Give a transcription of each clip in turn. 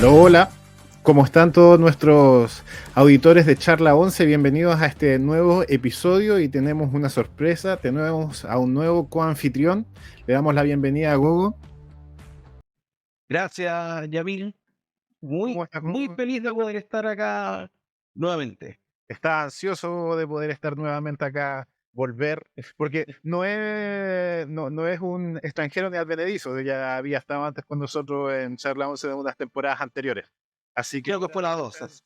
Hola, hola. ¿Cómo están todos nuestros auditores de Charla 11? Bienvenidos a este nuevo episodio y tenemos una sorpresa. Tenemos a un nuevo coanfitrión. Le damos la bienvenida a Gogo. Gracias, Yamil. ¿Cómo Muy, estás, muy Gogo? feliz de poder estar acá nuevamente. Está ansioso de poder estar nuevamente acá, volver, porque no es un extranjero ni advenedizo. Ya había estado antes con nosotros en Charla 11 de unas temporadas anteriores. Así que Creo que ahora fue la esta 2. es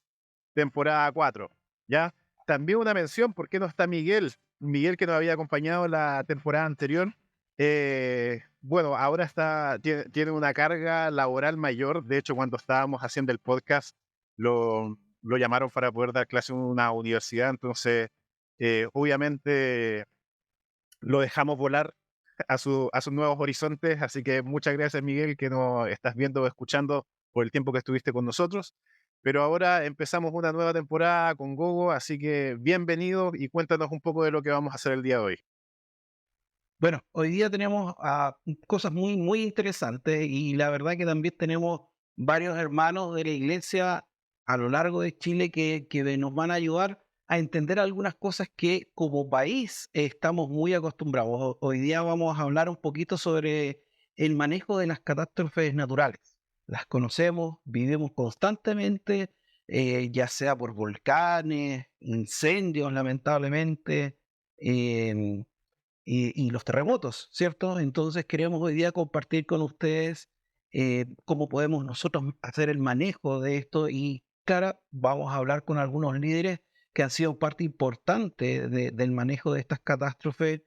temporada 4, ¿ya? También una mención, ¿por qué no está Miguel? Miguel, que nos había acompañado la temporada anterior. Bueno, ahora tiene una carga laboral mayor. De hecho, cuando estábamos haciendo el podcast, lo llamaron para poder dar clase en una universidad. Entonces, obviamente, lo dejamos volar a sus nuevos horizontes. Así que muchas gracias, Miguel, que nos estás viendo o escuchando por el tiempo que estuviste con nosotros. Pero ahora empezamos una nueva temporada con Gogo, así que bienvenido y cuéntanos un poco de lo que vamos a hacer el día de hoy. Bueno, hoy día tenemos cosas muy, muy interesantes y la verdad que también tenemos varios hermanos de la iglesia a lo largo de Chile que nos van a ayudar a entender algunas cosas que como país estamos muy acostumbrados. Hoy día vamos a hablar un poquito sobre el manejo de las catástrofes naturales. Las conocemos, vivimos constantemente, ya sea por volcanes, incendios, lamentablemente. em, y los terremotos, ¿cierto? Entonces queremos hoy día compartir con ustedes cómo podemos nosotros hacer el manejo de esto y, claro, vamos a hablar con algunos líderes que han sido parte importante del manejo de estas catástrofes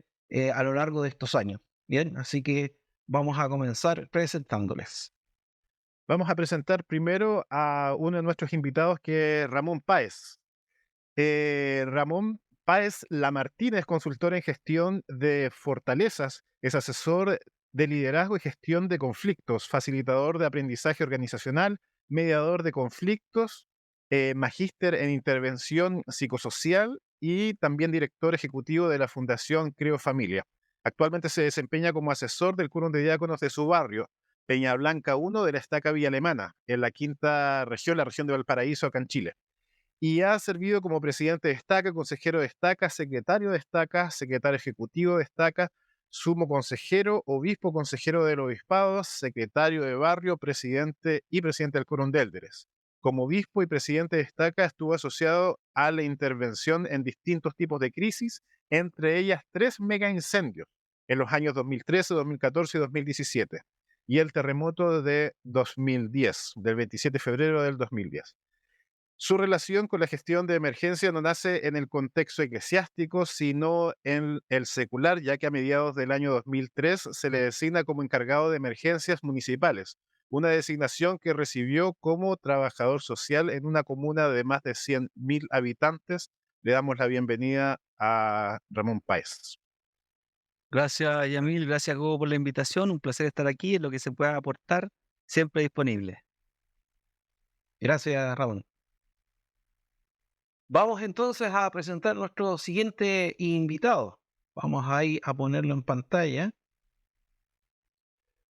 a lo largo de estos años. Bien, así que vamos a comenzar presentándoles. Vamos a presentar primero a uno de nuestros invitados, que es Ramón Páez. Ramón Páez Lamartine es consultor en gestión de fortalezas, es asesor de liderazgo y gestión de conflictos, facilitador de aprendizaje organizacional, mediador de conflictos, magíster en intervención psicosocial y también director ejecutivo de la Fundación Creo Familia. Actualmente se desempeña como asesor del Quórum de Diáconos de su barrio, Peña Blanca 1 de la Estaca Villa Alemana, en la quinta región, la región de Valparaíso, acá en Chile, y ha servido como presidente de Estaca, consejero de Estaca, secretario de Estaca, secretario ejecutivo de Estaca, sumo consejero, obispo consejero del obispado, secretario de barrio, presidente y presidente del Quórum de Élderes. Como obispo y presidente de Estaca estuvo asociado a la intervención en distintos tipos de crisis, entre ellas 3 mega incendios en los años 2013, 2014 y 2017, y el terremoto de 2010, del 27 de febrero del 2010. Su relación con la gestión de emergencia no nace en el contexto eclesiástico, sino en el secular, ya que a mediados del año 2003 se le designa como encargado de emergencias municipales, una designación que recibió como trabajador social en una comuna de más de 100.000 habitantes. Le damos la bienvenida a Ramón Páez. Gracias, Yamil. Gracias, Gogo, por la invitación. Un placer estar aquí. En lo que se pueda aportar, siempre disponible. Gracias, Ramón. Vamos entonces a presentar a nuestro siguiente invitado. Vamos ahí a ponerlo en pantalla.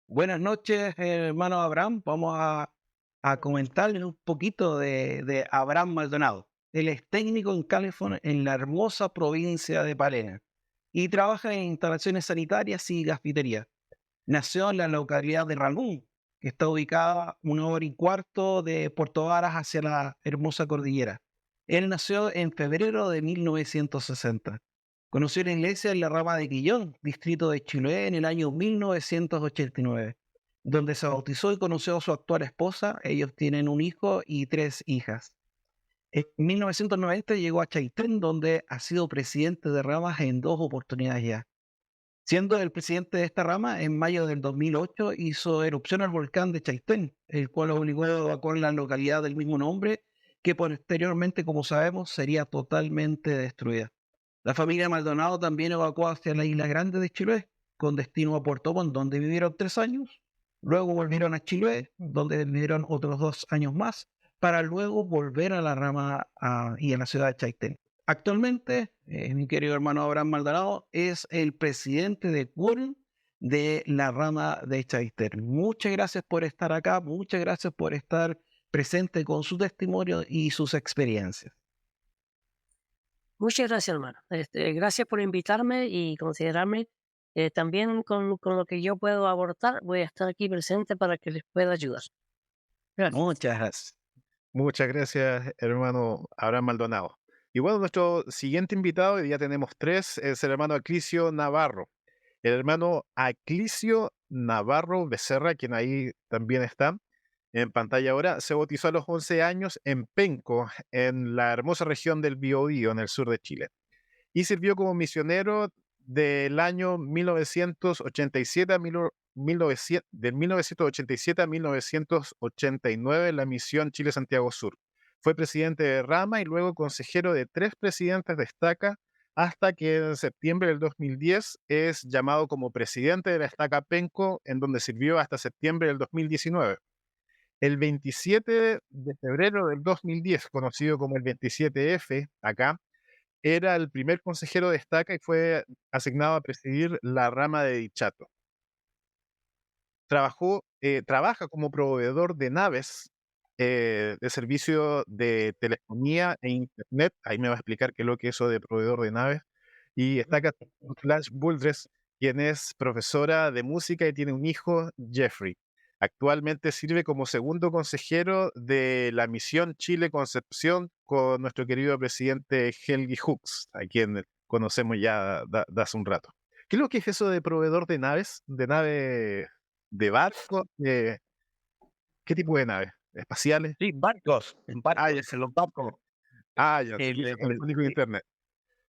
Buenas noches, hermano Abraham. Vamos a comentarles un poquito de Abraham Maldonado. Él es técnico en California, en la hermosa provincia de Palena, y trabaja en instalaciones sanitarias y gasfitería. Nació en la localidad de Rangún, que está ubicada 1 hora y cuarto de Puerto Varas hacia la hermosa cordillera. Él nació en febrero de 1960. Conoció la iglesia en la rama de Quillón, distrito de Chiloé, en el año 1989, donde se bautizó y conoció a su actual esposa. Ellos tienen un hijo y 3 hijas. En 1990 llegó a Chaitén, donde ha sido presidente de ramas en 2 oportunidades ya. Siendo el presidente de esta rama, en mayo del 2008 hizo erupción al volcán de Chaitén, el cual obligó a evacuar la localidad del mismo nombre, que posteriormente, como sabemos, sería totalmente destruida. La familia Maldonado también evacuó hacia la isla Grande de Chiloé, con destino a Puerto Montt, donde vivieron 3 años. Luego volvieron a Chiloé, donde vivieron otros 2 años más, para luego volver a la rama y a la ciudad de Chaitén. Actualmente, mi querido hermano Abraham Maldonado es el presidente de Quórum de la rama de Chaitén. Muchas gracias por estar acá, muchas gracias por estar presente con su testimonio y sus experiencias. Muchas gracias, hermano. Gracias por invitarme y considerarme. También con lo que yo puedo aportar, voy a estar aquí presente para que les pueda ayudar. Gracias. Muchas gracias. Muchas gracias, hermano Abraham Maldonado. Y bueno, nuestro siguiente invitado, y ya tenemos tres, es el hermano Aclicio Navarro. El hermano Aclicio Navarro Becerra, quien ahí también está en pantalla ahora, se bautizó a los 11 años en Penco, en la hermosa región del Biobío, en el sur de Chile. Y sirvió como misionero del año 1987 a 1987 a 1989 en la misión Chile-Santiago Sur. Fue presidente de Rama y luego consejero de 3 presidentes de Estaca, hasta que en septiembre del 2010 es llamado como presidente de la Estaca Penco, en donde sirvió hasta septiembre del 2019. El 27 de febrero del 2010, conocido como el 27F acá, era el primer consejero de Estaca y fue asignado a presidir la rama de Dichato. Trabaja como proveedor de naves de servicio de telefonía e internet. Ahí me va a explicar qué es lo que es eso de proveedor de naves. Y está acá con Flash Buldres, quien es profesora de música y tiene un hijo, Jeffrey. Actualmente sirve como segundo consejero de la misión Chile Concepción con nuestro querido presidente Helgi Hooks, a quien conocemos ya de hace un rato. ¿Qué es lo que es eso de proveedor de naves? ¿De nave de barco? ¿Qué tipo de naves? ¿Espaciales? Sí, barcos, Ah, ya. barcos, en los barcos. Ya, El, servicio el- telefónico e eh, internet.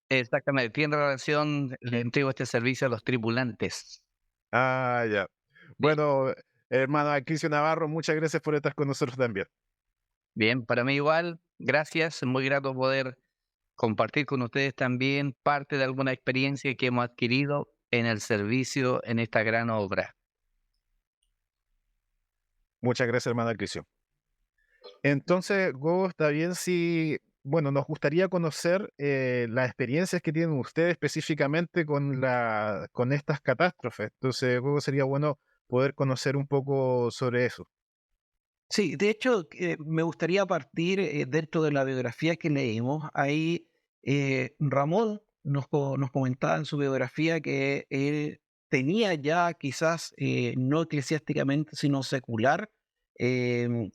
exactamente, tiene relación, le entrego este servicio a los tripulantes. Ya. Bien, Bueno, hermano Acricio Navarro, muchas gracias por estar con nosotros también. bien, para mí igual, gracias, muy grato poder compartir con ustedes también parte de alguna experiencia que hemos adquirido en el servicio en esta gran obra. Muchas gracias, hermano Acricio. Entonces, Gogo, está bien si, bueno, nos gustaría conocer las experiencias que tienen ustedes específicamente con estas catástrofes. Entonces, Gogo, sería bueno poder conocer un poco sobre eso. Sí, de hecho, me gustaría partir dentro de la biografía que leímos. Ahí Ramón nos comentaba en su biografía que él tenía ya quizás no eclesiásticamente, sino secular,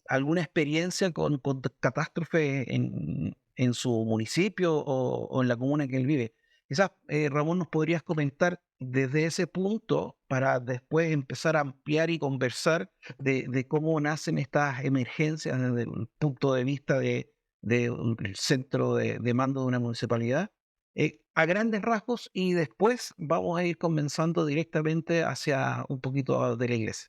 alguna experiencia con catástrofe en su municipio o en la comuna en que él vive. Quizás, Ramón, nos podrías comentar desde ese punto para después empezar a ampliar y conversar de cómo nacen estas emergencias desde el punto de vista de el centro de mando de una municipalidad, a grandes rasgos, y después vamos a ir comenzando directamente hacia un poquito de la iglesia.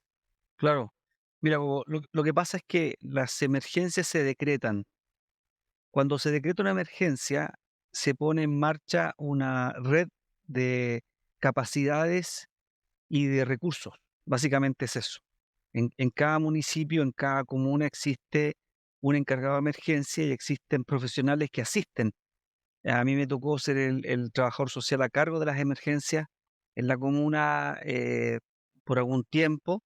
Claro, mira, Hugo, lo que pasa es que las emergencias se decretan. Cuando se decreta una emergencia, se pone en marcha una red de capacidades y de recursos. Básicamente es eso. En cada municipio, en cada comuna existe un encargado de emergencia y existen profesionales que asisten. A mí me tocó ser el trabajador social a cargo de las emergencias en la comuna por algún tiempo.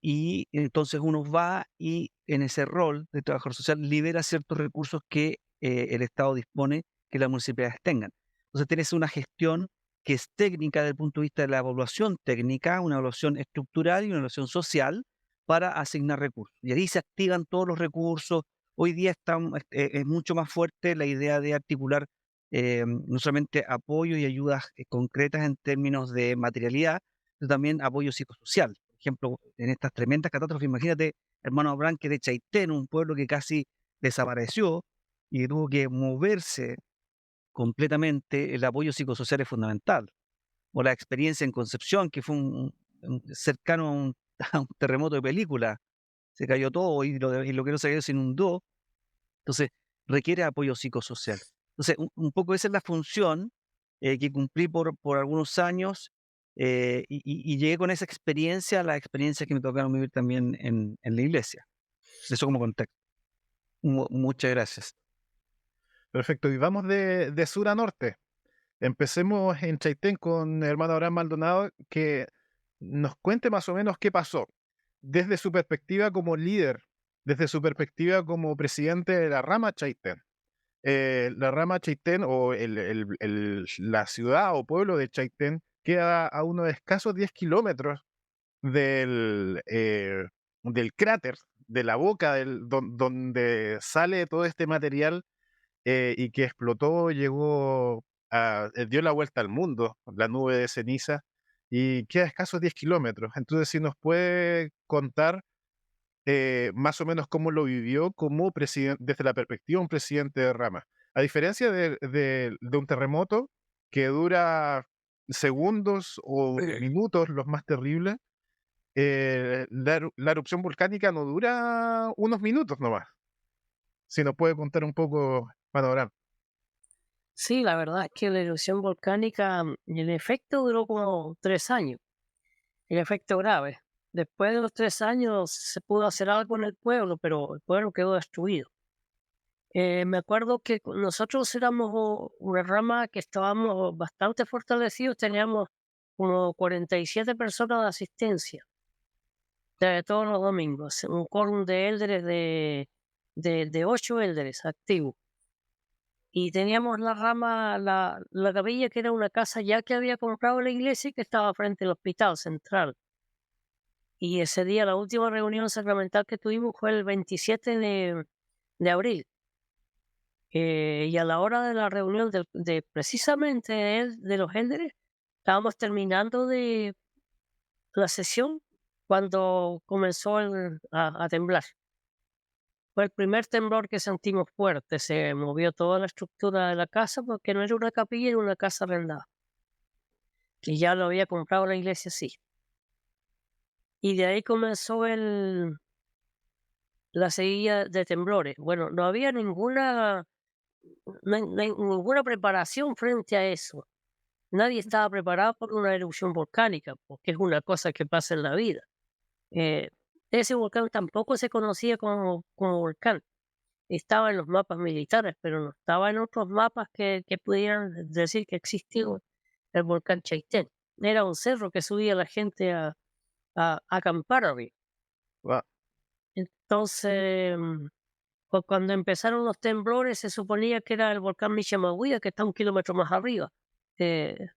Y entonces uno va y en ese rol de trabajador social libera ciertos recursos que el Estado dispone que las municipalidades tengan. Entonces tienes una gestión que es técnica desde el punto de vista de la evaluación técnica, una evaluación estructural y una evaluación social para asignar recursos. Y ahí se activan todos los recursos. Hoy día es mucho más fuerte la idea de articular no solamente apoyo y ayudas concretas en términos de materialidad, sino también apoyo psicosocial. Por ejemplo, en estas tremendas catástrofes, imagínate, hermano Abraham, que de Chaitén, un pueblo que casi desapareció y que tuvo que moverse completamente, el apoyo psicosocial es fundamental. O la experiencia en Concepción, que fue cercano a un, a un terremoto de película, se cayó todo y lo que no se cayó se inundó, entonces requiere apoyo psicosocial. Entonces, un poco esa es la función que cumplí por algunos años y llegué con esa experiencia a la experiencia que me tocaron vivir también en la iglesia. Eso como contexto. Muchas gracias. Perfecto, y vamos de sur a norte. Empecemos en Chaitén con el hermano Abraham Maldonado, que nos cuente más o menos qué pasó, desde su perspectiva como líder desde su perspectiva como presidente de la rama Chaitén. La rama Chaitén o la ciudad o pueblo de Chaitén queda a unos escasos 10 kilómetros del cráter, de la boca donde sale todo este material y que explotó, dio la vuelta al mundo, la nube de ceniza, y queda a escasos 10 kilómetros. Entonces, si nos puede contar más o menos cómo lo vivió como presidente, desde la perspectiva de un presidente de rama. A diferencia de un terremoto que dura segundos o minutos, los más terribles, la erupción volcánica no dura unos minutos nomás. Si nos puede contar un poco, Panorama. Sí, la verdad es que la erupción volcánica, el efecto duró como 3 años, el efecto grave. Después de los 3 años se pudo hacer algo en el pueblo, pero el pueblo quedó destruido. Me acuerdo que nosotros éramos una rama que estábamos bastante fortalecidos, teníamos como 47 personas de asistencia todos los domingos, un quórum de élderes de 8 élderes activos. Y teníamos la rama, la capilla, que era una casa ya que había comprado la iglesia y que estaba frente al hospital central. Y ese día, la última reunión sacramental que tuvimos fue el 27 de abril. Y a la hora de la reunión de precisamente de los élderes, estábamos terminando de la sesión cuando comenzó a temblar. Fue el primer temblor que sentimos fuerte. Se movió toda la estructura de la casa porque no era una capilla, era una casa arrendada. Y ya lo había comprado la iglesia, sí. Y de ahí comenzó la seguida de temblores. Bueno, no había ninguna preparación frente a eso. Nadie estaba preparado por una erupción volcánica, porque es una cosa que pasa en la vida. Ese volcán tampoco se conocía como volcán. Estaba en los mapas militares, pero no estaba en otros mapas que pudieran decir que existió el volcán Chaitén. Era un cerro que subía la gente a acampar arriba. Wow. Entonces, cuando empezaron los temblores, se suponía que era el volcán Michamahuida, que está 1 kilómetro más arriba. Eh,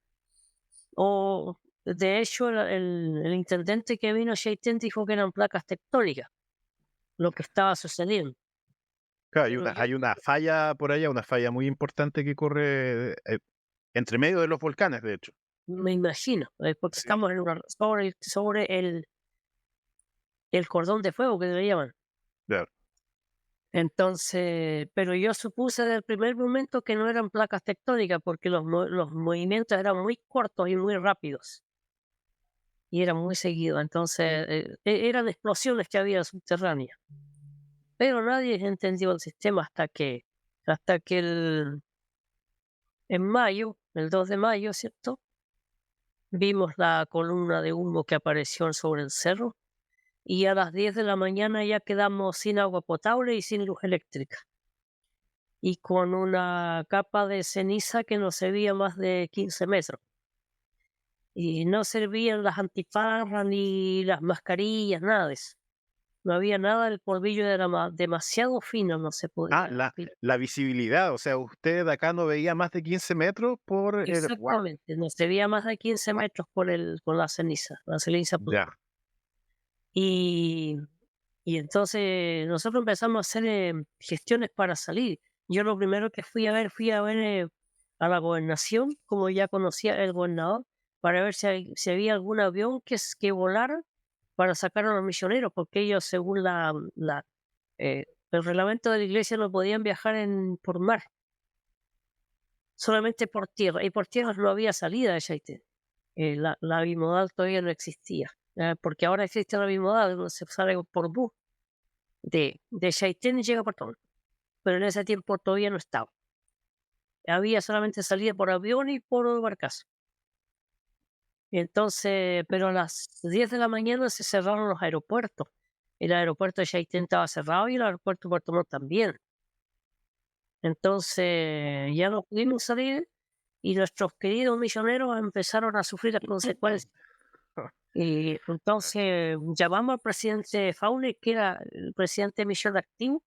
de hecho, el intendente que vino a Chaitén dijo que eran placas tectónicas lo que estaba sucediendo. Claro, hay una falla por allá, una falla muy importante que corre entre medio de los volcanes, de hecho. Me imagino, porque Sí. estamos sobre el cordón de fuego que le llaman. Claro. Entonces, pero yo supuse desde el primer momento que no eran placas tectónicas porque los movimientos eran muy cortos y muy rápidos. Y eran muy seguidos. Entonces, eran explosiones que había subterráneas. Pero nadie entendió el sistema hasta que en mayo, el 2 de mayo, ¿cierto? Vimos la columna de humo que apareció sobre el cerro y a las 10 de la mañana ya quedamos sin agua potable y sin luz eléctrica. Y con una capa de ceniza que no se veía más de 15 metros. Y no servían las antiparras ni las mascarillas, nada de eso. No había nada, el polvillo era demasiado fino, no se podía. La visibilidad, o sea, usted de acá no veía más de 15 metros por el... ¡Wow! Exactamente, no se veía más de 15 metros con la ceniza Ya. Y entonces nosotros empezamos a hacer gestiones para salir. Yo lo primero que fui a ver a la gobernación, como ya conocía el gobernador, para ver si había algún avión que volara para sacar a los misioneros, porque ellos, según el reglamento de la iglesia, no podían viajar por mar, solamente por tierra, y por tierra no había salida de Chaitén. La bimodal todavía no existía, porque ahora existe la bimodal, donde se sale por bus de Chaitén y llega a Puerto Montt, pero en ese tiempo todavía no estaba. Había solamente salida por avión y por barcazo. Entonces, pero a las 10 de la mañana se cerraron los aeropuertos. El aeropuerto de Chaitén estaba cerrado y el aeropuerto de Puerto Montt también. Entonces ya no pudimos salir y nuestros queridos misioneros empezaron a sufrir las consecuencias. Y entonces llamamos al presidente Fauner, que era el presidente de Misión Activo,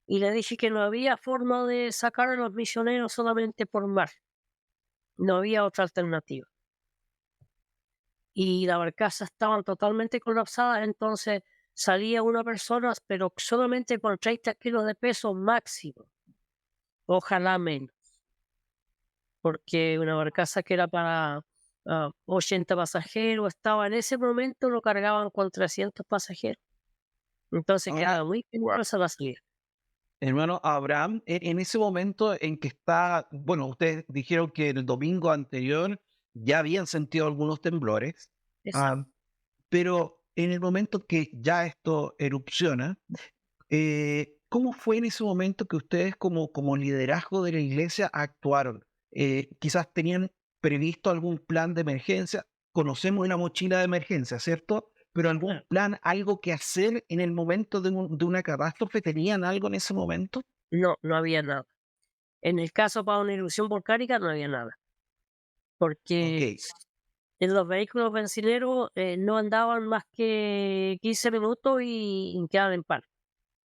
y le dije que no había forma de sacar a los misioneros solamente por mar. No había otra alternativa. Y las barcazas estaban totalmente colapsadas, entonces salía una persona, pero solamente con 30 kilos de peso máximo, ojalá menos, porque una barcaza que era para 80 pasajeros, estaba en ese momento, lo cargaban con 300 pasajeros, entonces Ahora, quedaba muy Guau. peligrosa la salida. hermano Abraham, en ese momento en que está, bueno, ustedes dijeron que el domingo anterior ya habían sentido algunos temblores, Exacto. pero en el momento que ya esto erupciona, ¿cómo fue en ese momento que ustedes como liderazgo de la iglesia actuaron? Quizás tenían previsto algún plan de emergencia. Conocemos una mochila de emergencia, ¿cierto? Pero algún Claro. plan, algo que hacer en el momento de una catástrofe, ¿tenían algo en ese momento? No, no había nada. En el caso para una erupción volcánica no había nada, Ok, porque en los vehículos bencineros no andaban más que 15 minutos y quedaban en paro.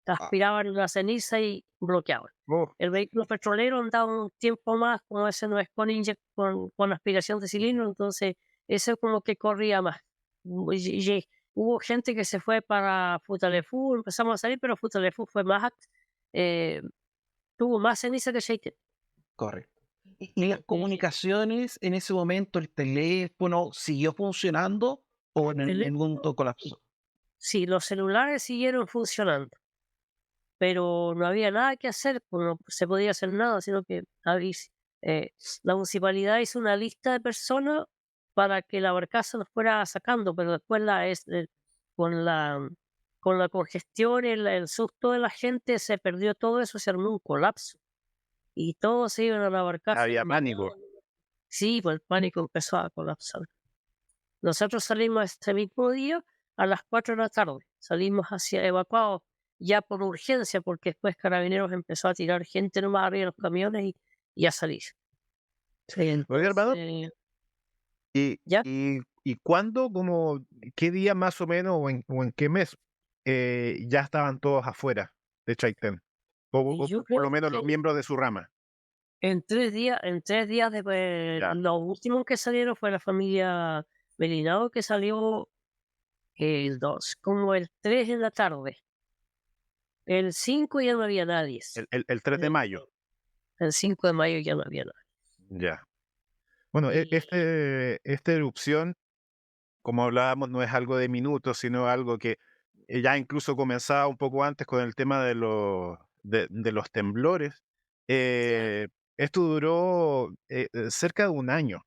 ah, Aspiraban la ceniza y bloqueaban. Oh, El vehículo petrolero andaba un tiempo más, como ese no es con aspiración de cilindro, entonces ese como que corría más. Hubo gente que se fue para Futaleufú, empezamos a salir, pero Futaleufú fue más, eh, tuvo más ceniza que Chaitén. correcto. ¿Y las comunicaciones en ese momento, el teléfono, siguió funcionando o en El- el mundo colapsó? Sí, los celulares siguieron funcionando, pero no había nada que hacer, pues no se podía hacer nada, sino que eh, la municipalidad hizo una lista de personas para que la barcaza los fuera sacando, pero después con la con la congestión, el susto de la gente, se perdió todo eso, se armó un colapso y todos se iban a la barcaza. había pánico. Sí, pues el pánico empezó a colapsar. Nosotros salimos este mismo día a las 4 de la tarde. Salimos hacia evacuados ya por urgencia, porque después Carabineros empezó a tirar gente nomás arriba de los camiones y a salir. Sí, Oiga, hermano, entonces, ¿y, ya, y cuándo, como, qué día más o menos, o en qué mes, ya estaban todos afuera de Chaitén? y O yo por creo lo menos que los miembros de su rama. en 3 días después, Ya. los últimos que salieron fue la familia Melinado, que salió el 2 como el 3 de la tarde. El 5 ya no había nadie. El 3 de mayo. El 5 de mayo ya no había nadie. Ya. Bueno, Y esta erupción, como hablábamos, no es algo de minutos, sino algo que ya incluso comenzaba un poco antes con el tema de los temblores. Eh, Esto duró cerca de un año.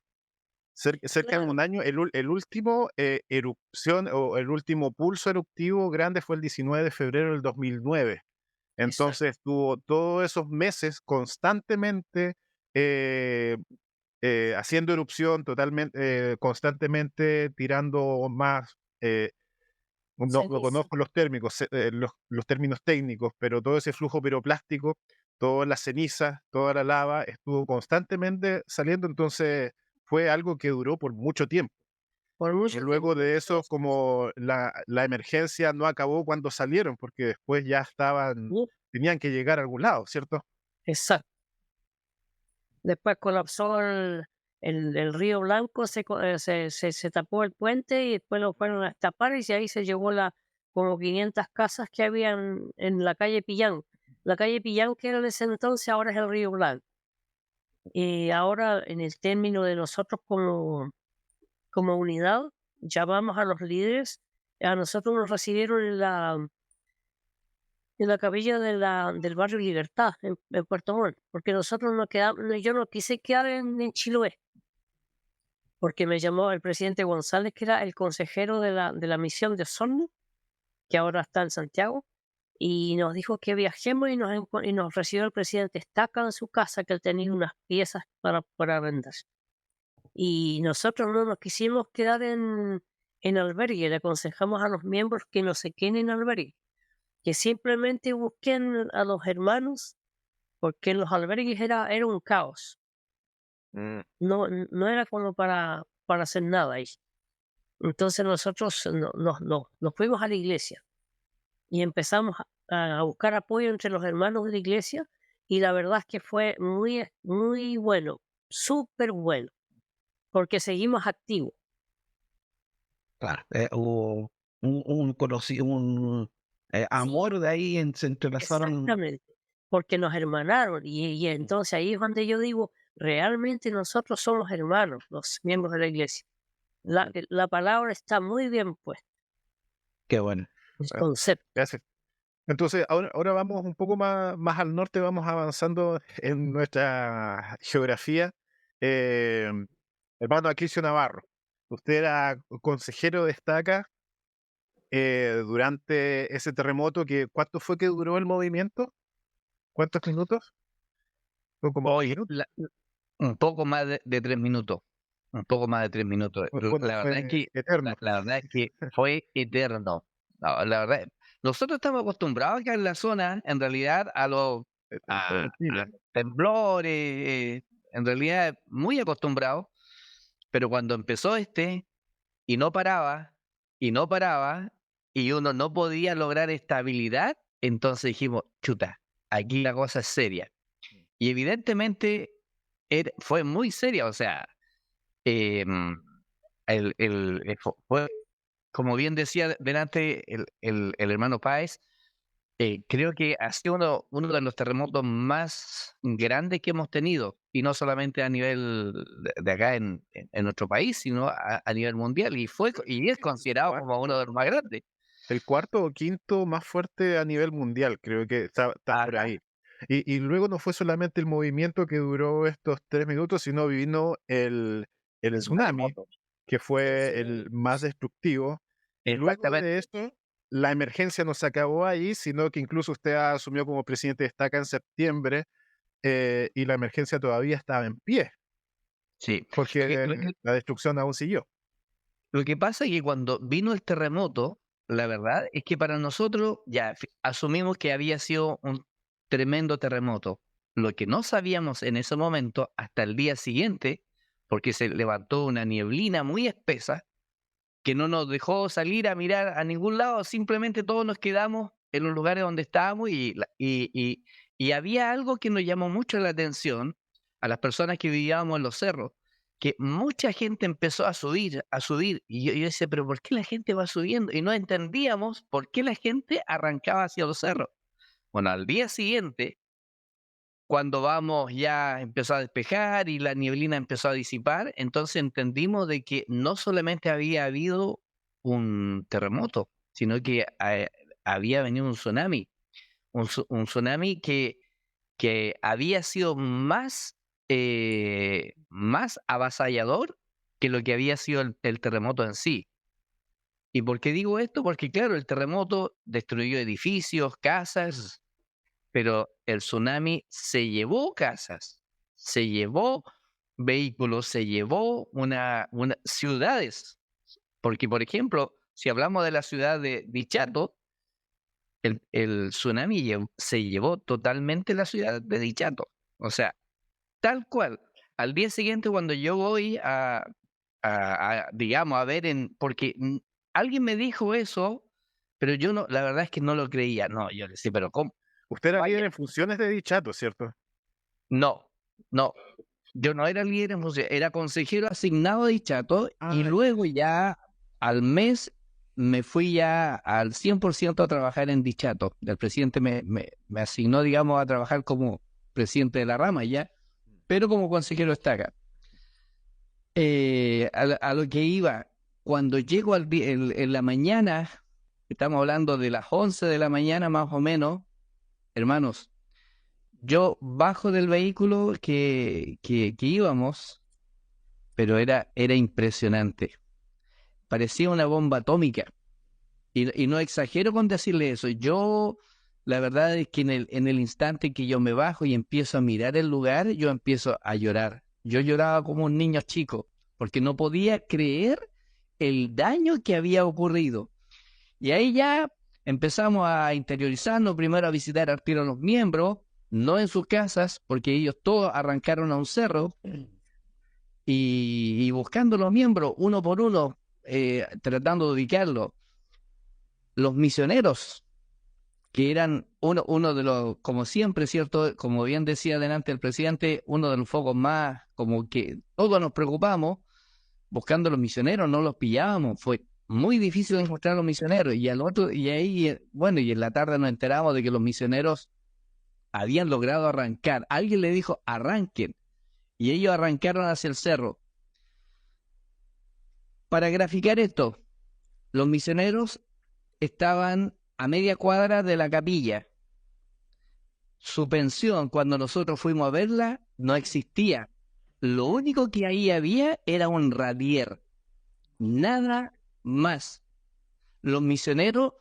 Cerca de claro, un año. El último erupción o el último pulso eruptivo grande fue el 19 de febrero del 2009. exacto. Entonces tuvo todos esos meses constantemente eh, haciendo erupción totalmente, constantemente tirando más. No Ceniza. conozco los términos, los términos técnicos, pero todo ese flujo piroplástico, todas las cenizas, toda la lava estuvo constantemente saliendo, entonces fue algo que duró por mucho tiempo. Por Y mucho luego tiempo. de eso, como la emergencia no acabó cuando salieron, porque después ya estaban, Uh, tenían que llegar a algún lado, ¿cierto? Exacto. Después colapsó el río Blanco, se tapó el puente y después lo fueron a tapar y ahí se llevó como 500 casas que habían en la calle Pillán. La calle Pillán, que era en ese entonces, ahora es el río Blanco. Y ahora, en el término de nosotros como unidad, llamamos a los líderes. A nosotros nos recibieron en la capilla del barrio Libertad, en Puerto Montt, porque nosotros nos quedamos, yo no quise quedar en Chiloé, porque me llamó el presidente González, que era el consejero de la misión de Osorno, que ahora está en Santiago, y nos dijo que viajemos y nos recibió el presidente Estaca en su casa, que él tenía unas piezas para vender. Y nosotros no nos quisimos quedar en albergue, le aconsejamos a los miembros que no se queden en albergue, que simplemente busquen a los hermanos, porque en los albergues era un caos, Mm, no era como para hacer nada ahí. Entonces nosotros nos fuimos a la iglesia y empezamos a buscar apoyo entre los hermanos de la iglesia, y la verdad es que fue muy, muy bueno, súper bueno, porque seguimos activos. Claro, hubo un Sí, amor de ahí, se entrelazaron. exactamente, porque nos hermanaron, y entonces ahí es donde yo digo, realmente nosotros somos hermanos, los miembros de la iglesia. La palabra está muy bien puesta, Qué bueno. el Ah, concepto. gracias. Entonces, ahora vamos un poco más al norte, vamos avanzando en nuestra geografía. Eh, Hermano Acricio Navarro, usted era consejero de estaca durante ese terremoto. ¿Cuánto fue que duró el movimiento? ¿Cuántos minutos? Fue como Hoy, minutos. un poco más de 3 minutos. Un poco más de 3 minutos. La verdad es Fue que, eterno. la verdad es que fue eterno. No, la verdad, nosotros estamos acostumbrados acá en la zona, en realidad, a Chile. los temblores, en realidad, muy acostumbrados, pero cuando empezó y no paraba, y no paraba, y uno no podía lograr estabilidad, entonces dijimos, chuta, aquí la cosa es seria. Y evidentemente fue muy seria, o sea, em, fue, como bien decía delante el hermano Páez, creo que ha sido uno de los terremotos más grandes que hemos tenido, y no solamente a nivel de acá en nuestro país, sino a nivel mundial, y es considerado como uno de los más grandes. El cuarto o quinto más fuerte a nivel mundial, creo que está por Ajá, ahí. Y luego no fue solamente el movimiento que duró estos 3 minutos, sino vino el el tsunami, terremoto. que fue el más destructivo. Y luego Exactamente. de eso, la emergencia no se acabó ahí, sino que incluso usted asumió como presidente de Estaca en septiembre, y la emergencia todavía estaba en pie, Sí. porque Lo que, la destrucción aún siguió. Lo que pasa es que cuando vino el terremoto, la verdad es que para nosotros ya asumimos que había sido un tremendo terremoto. Lo que no sabíamos en ese momento, hasta el día siguiente, porque se levantó una nieblina muy espesa que no nos dejó salir a mirar a ningún lado, simplemente todos nos quedamos en los lugares donde estábamos, y había algo que nos llamó mucho la atención a las personas que vivíamos en los cerros, que mucha gente empezó a subir, y yo decía, pero ¿por qué la gente va subiendo? Y no entendíamos por qué la gente arrancaba hacia los cerros. Bueno, al día siguiente, cuando ya empezó a despejar y la nieblina empezó a disipar, entonces entendimos de que no solamente había habido un terremoto, sino que había venido un tsunami, un tsunami que había sido más avasallador que lo que había sido el terremoto en sí. ¿Y por qué digo esto? Porque claro, el terremoto destruyó edificios, casas, pero el tsunami se llevó casas, se llevó vehículos, se llevó ciudades. Porque, por ejemplo, si hablamos de la ciudad de Dichato, el tsunami se llevó totalmente la ciudad de Dichato. O sea, tal cual. Al día siguiente, cuando yo voy digamos, a ver, porque alguien me dijo eso, pero yo no, la verdad es que no lo creía. No, yo le decía, pero ¿cómo? Usted era Vaya. líder en funciones de Dichato, ¿cierto? No, no. Yo no era líder en función, era consejero asignado de Chato, y Ah, luego ya al mes me fui ya al 100% a trabajar en Dichato. El presidente me asignó, digamos, a trabajar como presidente de la rama ya, pero como consejero está acá. A lo que iba, cuando llego en la mañana, estamos hablando de las 11 de la mañana más o menos, hermanos, yo bajo del vehículo que íbamos, pero era impresionante. Parecía una bomba atómica. Y no exagero con decirle eso. Yo, la verdad es que en el instante que yo me bajo y empiezo a mirar el lugar, yo empiezo a llorar. Yo lloraba como un niño chico, porque no podía creer el daño que había ocurrido. Y ahí ya empezamos a interiorizarnos, primero a visitar al tiro a los miembros, no en sus casas, porque ellos todos arrancaron a un cerro, y buscando los miembros uno por uno, tratando de ubicarlo. Los misioneros, que eran uno de los, como siempre, ¿cierto? Como bien decía delante el presidente, uno de los focos más, como que todos nos preocupamos buscando los misioneros, no los pillábamos. Fue muy difícil encontrar a los misioneros. Y al otro, y ahí, bueno, y en la tarde nos enteramos de que los misioneros habían logrado arrancar. Alguien le dijo, arranquen. Y ellos arrancaron hacia el cerro. Para graficar esto, los misioneros estaban a media cuadra de la capilla. Su pensión, cuando nosotros fuimos a verla, no existía. Lo único que ahí había era un radier. Nada más. Los misioneros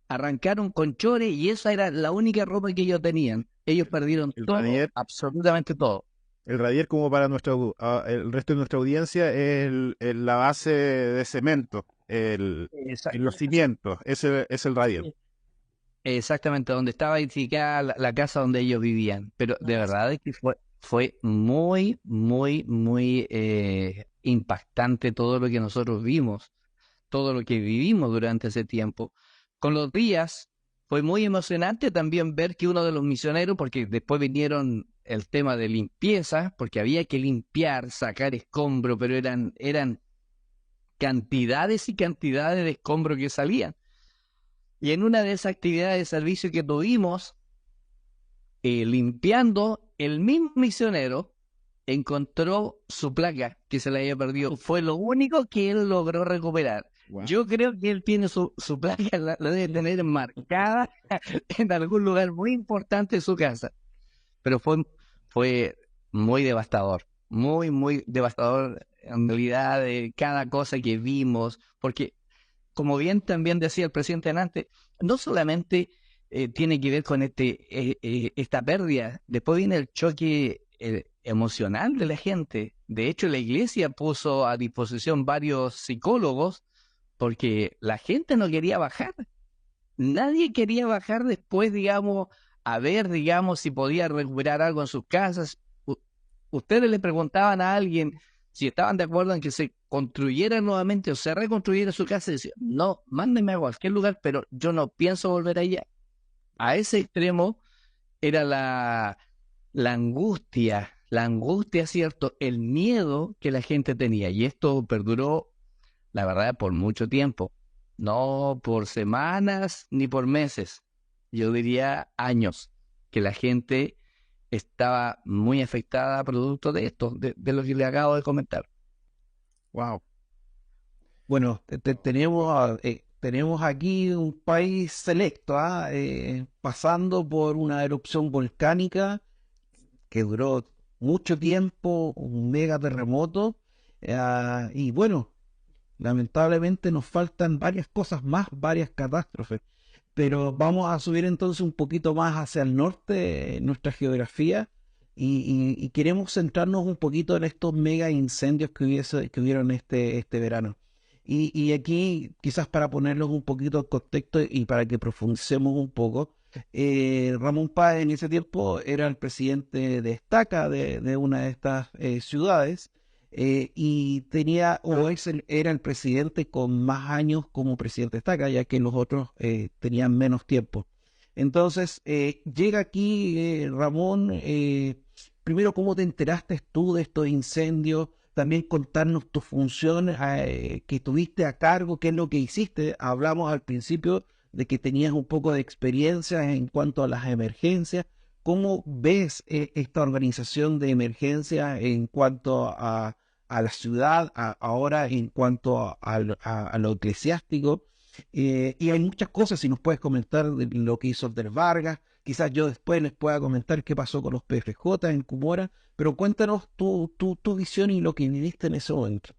arrancaron con chores y esa era la única ropa que ellos tenían. Ellos perdieron El todo, radier. absolutamente todo. El radier, como para el resto de nuestra audiencia, es la base de cemento, en los cimientos, ese es el radier. Exactamente, donde estaba edificada la casa donde ellos vivían. Pero de verdad es que fue muy, muy, muy impactante todo lo que nosotros vimos, todo lo que vivimos durante ese tiempo. Con los días fue muy emocionante también ver que uno de los misioneros, porque después vinieron el tema de limpieza, porque había que limpiar, sacar escombro, pero eran cantidades y cantidades de escombro que salían. Y en una de esas actividades de servicio que tuvimos, limpiando, el mismo misionero encontró su placa que se le había perdido. Fue lo único que él logró recuperar. Wow. Yo creo que él tiene su placa, la debe tener marcada en algún lugar muy importante de su casa. Pero fue muy devastador, muy, muy devastador en realidad de cada cosa que vimos, porque como bien también decía el presidente antes, no solamente tiene que ver con esta pérdida, después viene el choque emocional de la gente. De hecho, la iglesia puso a disposición varios psicólogos porque la gente no quería bajar. Nadie quería bajar después, digamos, a ver, digamos, si podía recuperar algo en sus casas. Ustedes le preguntaban a alguien si estaban de acuerdo en que se construyera nuevamente o se reconstruyera su casa, y decían, no, mándenme a cualquier lugar, pero yo no pienso volver allá. A ese extremo era la angustia, ¿cierto? El miedo que la gente tenía. Y esto perduró, la verdad, por mucho tiempo. No por semanas ni por meses. Yo diría años, que la gente estaba muy afectada producto de esto, de lo que le acabo de comentar. Wow. Bueno, tenemos aquí un país selecto, pasando por una erupción volcánica que duró mucho tiempo, un mega terremoto, y bueno, lamentablemente nos faltan varias cosas más, varias catástrofes. Pero vamos a subir entonces un poquito más hacia el norte en nuestra geografía y queremos centrarnos un poquito en estos mega incendios que hubieron este verano. Y aquí, quizás para ponerlos un poquito en contexto y para que profundicemos un poco, Ramón Páez en ese tiempo era el presidente de Estaca, de una de estas ciudades, y era el presidente con más años como presidente de Estaca, ya que los otros tenían menos tiempo. Entonces, llega aquí Ramón, primero, ¿cómo te enteraste tú de estos incendios? También contarnos tus funciones que tuviste a cargo, qué es lo que hiciste. Hablamos al principio de que tenías un poco de experiencia en cuanto a las emergencias. ¿Cómo ves esta organización de emergencia en cuanto a la ciudad, ahora en cuanto a lo eclesiástico? Y hay muchas cosas, si nos puedes comentar de lo que hizo Alder Vargas, quizás yo después les pueda comentar qué pasó con los PFJ en Cumora, pero cuéntanos tu visión y lo que viviste en ese momento.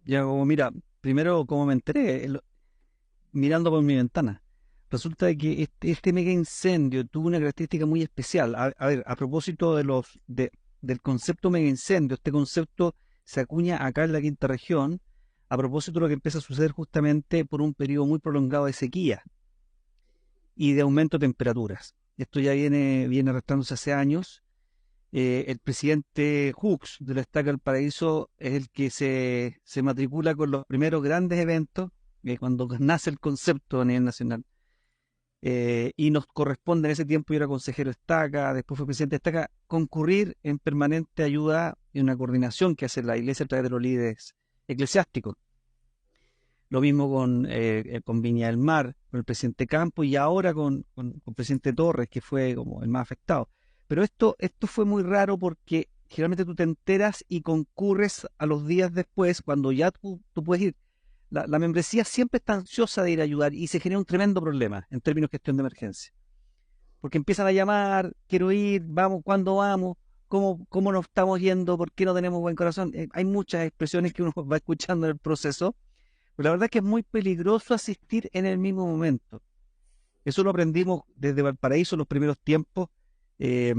Ya, como mira, primero como me enteré, mirando por mi ventana, resulta de que este mega incendio tuvo una característica muy especial. A ver, a propósito del concepto mega incendio, este concepto se acuña acá en la quinta región, a propósito de lo que empieza a suceder justamente por un periodo muy prolongado de sequía y de aumento de temperaturas. Esto ya viene arrastrándose hace años. el presidente Hooks de la Estaca del Paraíso es el que se matricula con los primeros grandes eventos, cuando nace el concepto a nivel nacional. Y nos corresponde en ese tiempo, yo era consejero Estaca, después fue presidente de Estaca, concurrir en permanente ayuda y una coordinación que hace la Iglesia a través de los líderes eclesiásticos. Lo mismo con Viña del Mar, con el presidente Campos y ahora con el presidente Torres, que fue como el más afectado. Pero esto fue muy raro porque generalmente tú te enteras y concurres a los días después, cuando ya tú puedes ir. La membresía siempre está ansiosa de ir a ayudar y se genera un tremendo problema en términos de gestión de emergencia. Porque empiezan a llamar, quiero ir, vamos, ¿cuándo vamos? ¿Cómo nos estamos yendo? ¿Por qué no tenemos buen corazón? Hay muchas expresiones que uno va escuchando en el proceso, pero la verdad es que es muy peligroso asistir en el mismo momento. Eso lo aprendimos desde Valparaíso en los primeros tiempos. Eh,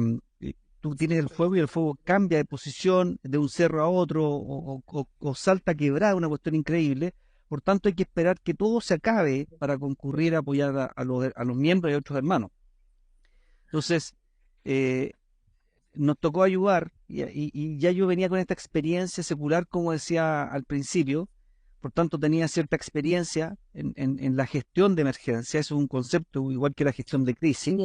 Tú tienes el fuego y el fuego cambia de posición de un cerro a otro o salta quebrada, una cuestión increíble. Por tanto, hay que esperar que todo se acabe para concurrir a apoyar a los miembros y a otros hermanos. Entonces, nos tocó ayudar y ya yo venía con esta experiencia secular, como decía al principio. Por tanto, tenía cierta experiencia en la gestión de emergencia. Eso es un concepto igual que la gestión de crisis.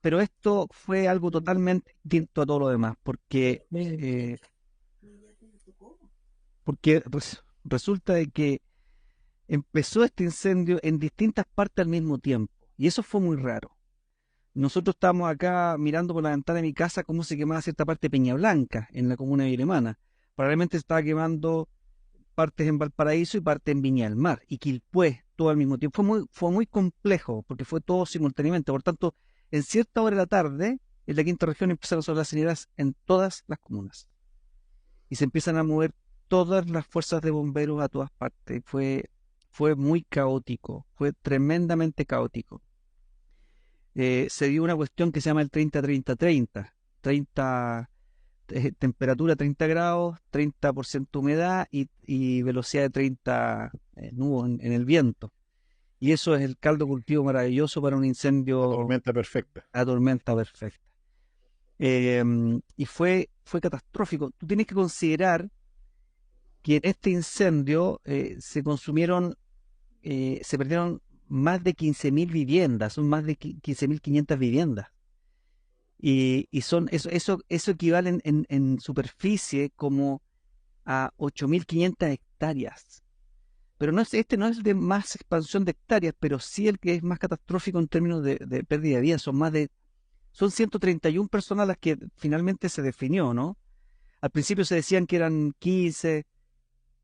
Pero esto fue algo totalmente distinto a todo lo demás, porque resulta de que empezó este incendio en distintas partes al mismo tiempo, y eso fue muy raro. Nosotros estábamos acá mirando por la ventana de mi casa cómo se quemaba cierta parte de Peña Blanca, en la comuna de Vilemana. Probablemente se estaba quemando partes en Valparaíso y partes en Viña del Mar, y Quilpué, todo al mismo tiempo. Fue muy complejo, porque fue todo simultáneamente. Por tanto, en cierta hora de la tarde, en la quinta región empezaron a sonar las sirenas en todas las comunas. Y se empiezan a mover todas las fuerzas de bomberos a todas partes. Fue muy caótico, fue tremendamente caótico. Se dio una cuestión que se llama el 30-30-30. 30 temperatura 30 grados, 30% humedad y velocidad de 30 nubes en el viento. Y eso es el caldo cultivo maravilloso para un incendio. Tormenta perfecta. A tormenta perfecta. Y fue catastrófico. Tú tienes que considerar que en este incendio se perdieron más de 15.000 viviendas, son más de 15.500 viviendas. Y son eso equivale en superficie como a 8.500 hectáreas. Pero este no es de más expansión de hectáreas, pero sí el que es más catastrófico en términos de pérdida de vida. Son 131 personas las que finalmente se definió, ¿no? Al principio se decían que eran 15,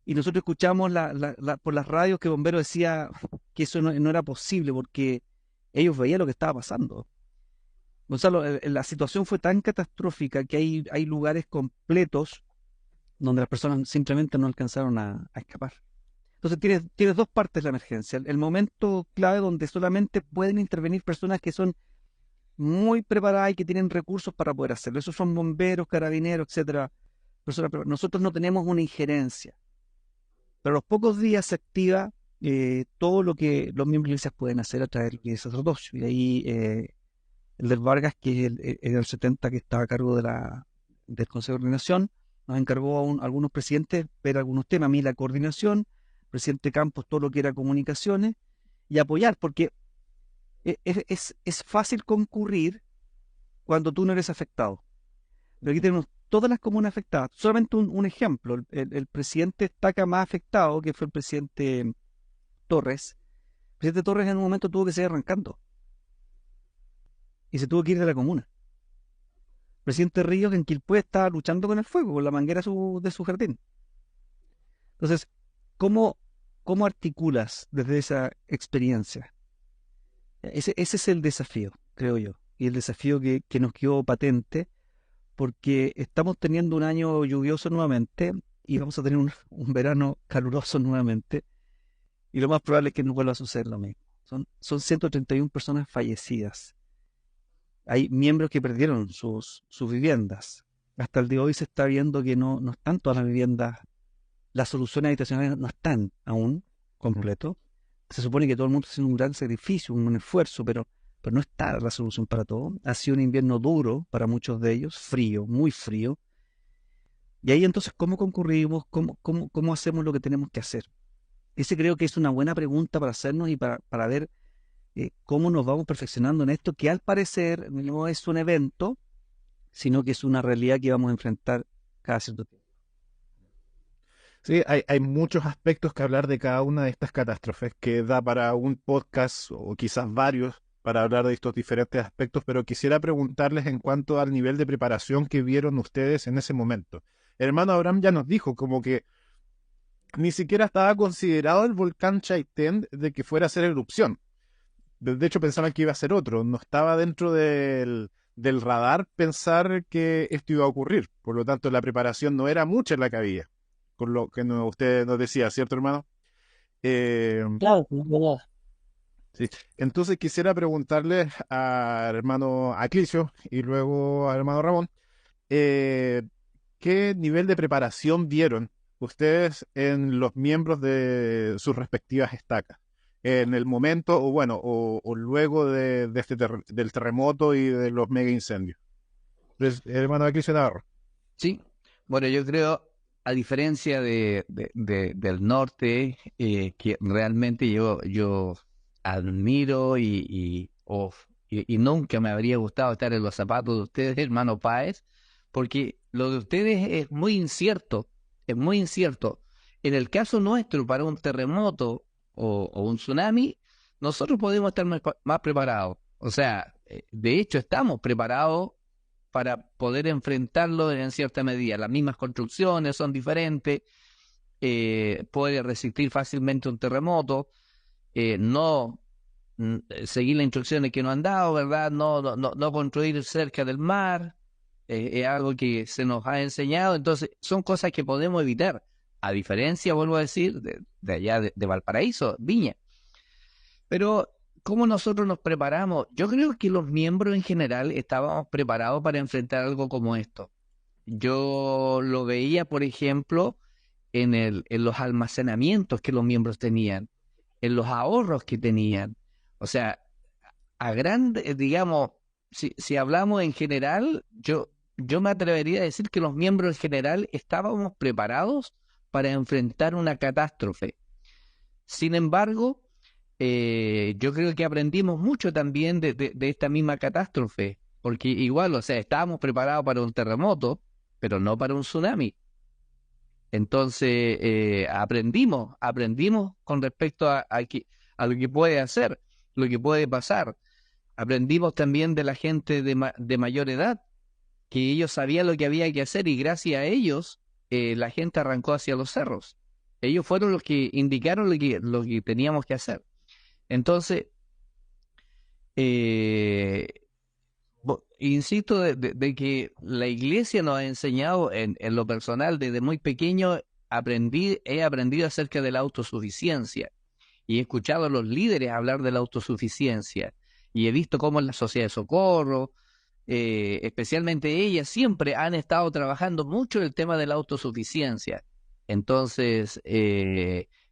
y nosotros escuchamos por las radios que Bombero decía que eso no era posible porque ellos veían lo que estaba pasando. Gonzalo, la situación fue tan catastrófica que hay lugares completos donde las personas simplemente no alcanzaron a escapar. Entonces tienes dos partes de la emergencia. El momento clave donde solamente pueden intervenir personas que son muy preparadas y que tienen recursos para poder hacerlo. Esos son bomberos, carabineros, etcétera. Nosotros no tenemos una injerencia. Pero a los pocos días se activa todo lo que los miembros de iglesias pueden hacer a través del sacerdocio. Y ahí el del Vargas, que es el 70 que estaba a cargo del Consejo de Coordinación, nos encargó a algunos presidentes ver algunos temas. A mí la coordinación, presidente Campos todo lo que era comunicaciones, y apoyar, porque es fácil concurrir cuando tú no eres afectado. Pero aquí tenemos todas las comunas afectadas. Solamente un ejemplo, el presidente Estaca más afectado, que fue el presidente Torres. El presidente Torres en un momento tuvo que seguir arrancando y se tuvo que ir de la comuna. El presidente Ríos en Quilpué estaba luchando con el fuego, con la manguera de su jardín. Entonces, ¿cómo articulas desde esa experiencia? Ese es el desafío, creo yo, y el desafío que nos quedó patente, porque estamos teniendo un año lluvioso nuevamente y vamos a tener un verano caluroso nuevamente, y lo más probable es que no vuelva a suceder lo mismo. Son 131 personas fallecidas. Hay miembros que perdieron sus viviendas. Hasta el día de hoy se está viendo que no están todas las viviendas, las soluciones habitacionales no están aún completo. Se supone que todo el mundo está haciendo un gran sacrificio, un esfuerzo, pero pero no está la solución para todo. Ha sido un invierno duro para muchos de ellos, frío, muy frío. Y ahí entonces, ¿cómo concurrimos? ¿Cómo hacemos lo que tenemos que hacer? Ese creo que es una buena pregunta para hacernos y para ver cómo nos vamos perfeccionando en esto, que al parecer no es un evento, sino que es una realidad que vamos a enfrentar cada cierto tiempo. Sí, hay muchos aspectos que hablar de cada una de estas catástrofes que da para un podcast o quizás varios para hablar de estos diferentes aspectos, pero quisiera preguntarles en cuanto al nivel de preparación que vieron ustedes en ese momento. El hermano Abraham ya nos dijo como que ni siquiera estaba considerado el volcán Chaitén de que fuera a hacer erupción. De hecho, pensaban que iba a ser otro. No estaba dentro del radar pensar que esto iba a ocurrir. Por lo tanto, la preparación no era mucha la que había. Con lo que usted nos decía, ¿cierto, hermano? Eh, Claro, es verdad. sí. Entonces quisiera preguntarle al hermano Aclicio y luego al hermano Ramón, eh, ¿qué nivel de preparación vieron ustedes en los miembros de sus respectivas estacas? En el momento, o bueno, o luego de del terremoto y de los mega incendios. Hermano Aclicio Navarro. Sí, bueno, yo creo, a diferencia del norte, que realmente yo admiro y nunca me habría gustado estar en los zapatos de ustedes, hermano Páez, porque lo de ustedes es muy incierto, es muy incierto. En el caso nuestro, para un terremoto o un tsunami, nosotros podemos estar más preparados. O sea, de hecho, estamos preparados para poder enfrentarlo en cierta medida. Las mismas construcciones son diferentes, puede resistir fácilmente un terremoto, no seguir las instrucciones que nos han dado, ¿verdad? No construir cerca del mar, es algo que se nos ha enseñado, entonces son cosas que podemos evitar, a diferencia, vuelvo a decir, de allá de Valparaíso, Viña. Pero ¿cómo nosotros nos preparamos? Yo creo que los miembros en general estábamos preparados para enfrentar algo como esto. Yo lo veía, por ejemplo, en los almacenamientos que los miembros tenían, en los ahorros que tenían. O sea, a grande, digamos, si hablamos en general, yo me atrevería a decir que los miembros en general estábamos preparados para enfrentar una catástrofe. Sin embargo, yo creo que aprendimos mucho también de esta misma catástrofe, porque igual, o sea, estábamos preparados para un terremoto, pero no para un tsunami. Entonces, aprendimos con respecto a lo que puede hacer, lo que puede pasar. Aprendimos también de la gente de mayor edad, que ellos sabían lo que había que hacer y gracias a ellos la gente arrancó hacia los cerros. Ellos fueron los que indicaron lo que teníamos que hacer. Entonces, insisto de que la iglesia nos ha enseñado en lo personal, desde muy pequeño he aprendido acerca de la autosuficiencia y he escuchado a los líderes hablar de la autosuficiencia y he visto cómo en la sociedad de socorro, especialmente ellas, siempre han estado trabajando mucho el tema de la autosuficiencia. Entonces,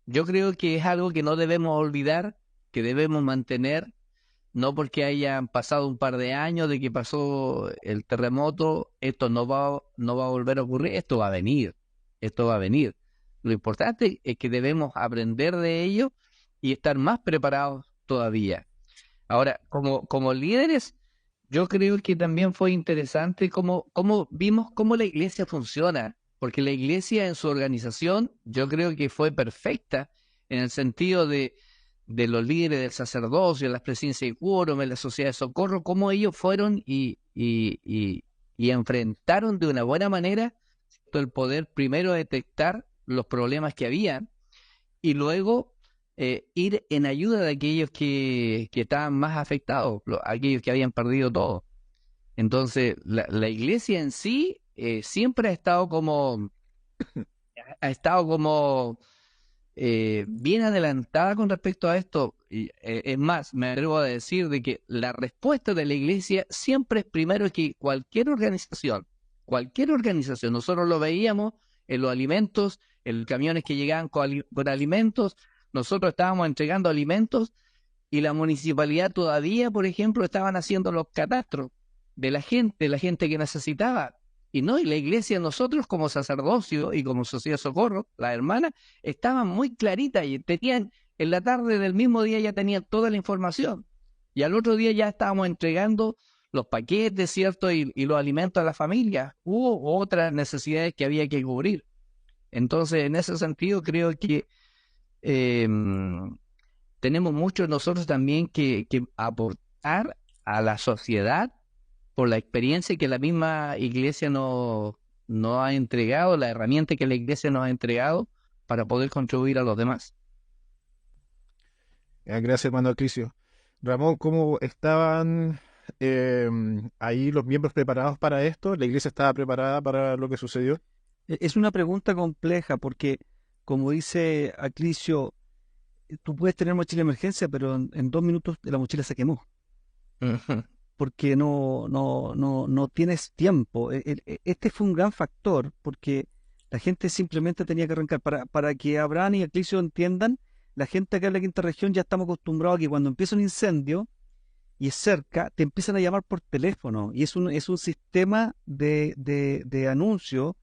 yo creo que es algo que no debemos olvidar, que debemos mantener, no porque hayan pasado un par de años de que pasó el terremoto, esto no va a volver a ocurrir, esto va a venir. Lo importante es que debemos aprender de ello y estar más preparados todavía. Ahora, como líderes, yo creo que también fue interesante cómo vimos cómo la iglesia funciona, porque la iglesia en su organización yo creo que fue perfecta en el sentido de los líderes del sacerdocio, las presencias de quórum, en la sociedad de socorro, cómo ellos fueron y enfrentaron de una buena manera el poder primero detectar los problemas que había y luego ir en ayuda de aquellos que estaban más afectados, aquellos que habían perdido todo. Entonces, la iglesia en sí siempre ha estado como bien adelantada con respecto a esto. Y, es más, me atrevo a decir de que la respuesta de la iglesia siempre es primero que cualquier organización. Nosotros lo veíamos en los alimentos, en los camiones que llegaban con alimentos, nosotros estábamos entregando alimentos y la municipalidad todavía, por ejemplo, estaban haciendo los catastros de la gente que necesitaba. Y no, y la iglesia, nosotros como sacerdocio y como sociedad de socorro, las hermanas, estaban muy claritas y tenían, en la tarde del mismo día ya tenían toda la información. Y al otro día ya estábamos entregando los paquetes, ¿cierto? Y los alimentos a la familia. Hubo otras necesidades que había que cubrir. Entonces, en ese sentido, creo que tenemos mucho nosotros también que aportar a la sociedad por la experiencia que la misma iglesia nos ha entregado, la herramienta que la iglesia nos ha entregado para poder contribuir a los demás. Gracias, hermano Cristian. Ramón, ¿cómo estaban ahí los miembros preparados para esto? ¿La iglesia estaba preparada para lo que sucedió? Es una pregunta compleja porque, como dice Aclicio, tú puedes tener mochila de emergencia, pero en 2 minutos la mochila se quemó porque no tienes tiempo. Este fue un gran factor porque la gente simplemente tenía que arrancar. Para que Abraham y Aclicio entiendan, la gente acá en la quinta región ya estamos acostumbrados a que cuando empieza un incendio y es cerca, te empiezan a llamar por teléfono y es un sistema de anuncio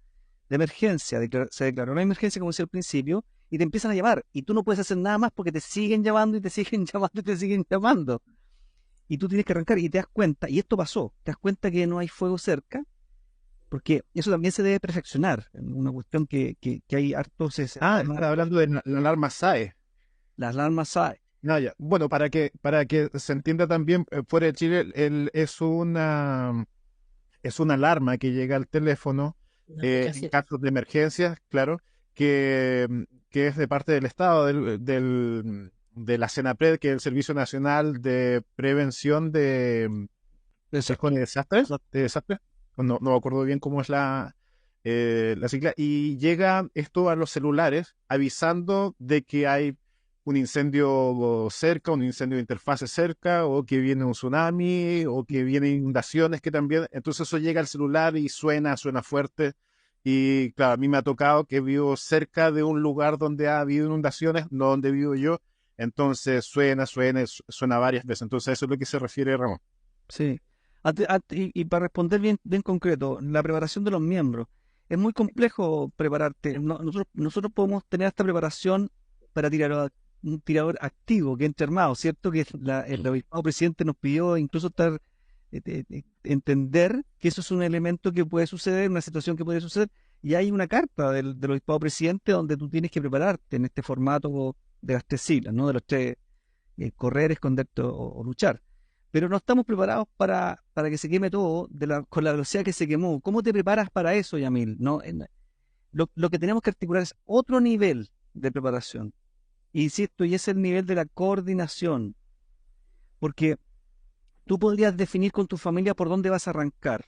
de emergencia. Se declaró una emergencia, como decía al principio, y te empiezan a llamar y tú no puedes hacer nada más porque te siguen llamando y te siguen llamando y te siguen llamando. Y tú tienes que arrancar y te das cuenta, y esto pasó, te das cuenta que no hay fuego cerca, porque eso también se debe perfeccionar. Una cuestión que hay hartos... Está hablando de la alarma SAE. Las alarmas SAE. No, ya. Bueno, para que se entienda también, fuera de Chile, es una alarma que llega al teléfono en casos de emergencia, claro, que es de parte del Estado, de la CENAPRED, que es el Servicio Nacional de Prevención de Desastres. No me acuerdo bien cómo es la sigla. Y llega esto a los celulares avisando de que hay un incendio cerca, un incendio de interfase cerca, o que viene un tsunami, o que vienen inundaciones que también. Entonces eso llega al celular y suena fuerte. Y claro, a mí me ha tocado que vivo cerca de un lugar donde ha habido inundaciones, no donde vivo yo. Entonces suena varias veces. Entonces a eso es lo que se refiere Ramón. Sí. Y para responder bien concreto, la preparación de los miembros. Es muy complejo prepararte. Nosotros podemos tener esta preparación para un tirador activo que entre armado, ¿cierto? Que el obispado presidente nos pidió incluso entender que eso es un elemento que puede suceder, una situación que puede suceder, y hay una carta del obispado presidente donde tú tienes que prepararte en este formato de las 3 siglas, ¿no? De los 3, correr, esconderte o luchar. Pero no estamos preparados para que se queme todo con la velocidad que se quemó. ¿Cómo te preparas para eso, Yamil? ¿No? Lo que tenemos que articular es otro nivel de preparación. Insisto, y es el nivel de la coordinación. Porque tú podrías definir con tu familia por dónde vas a arrancar.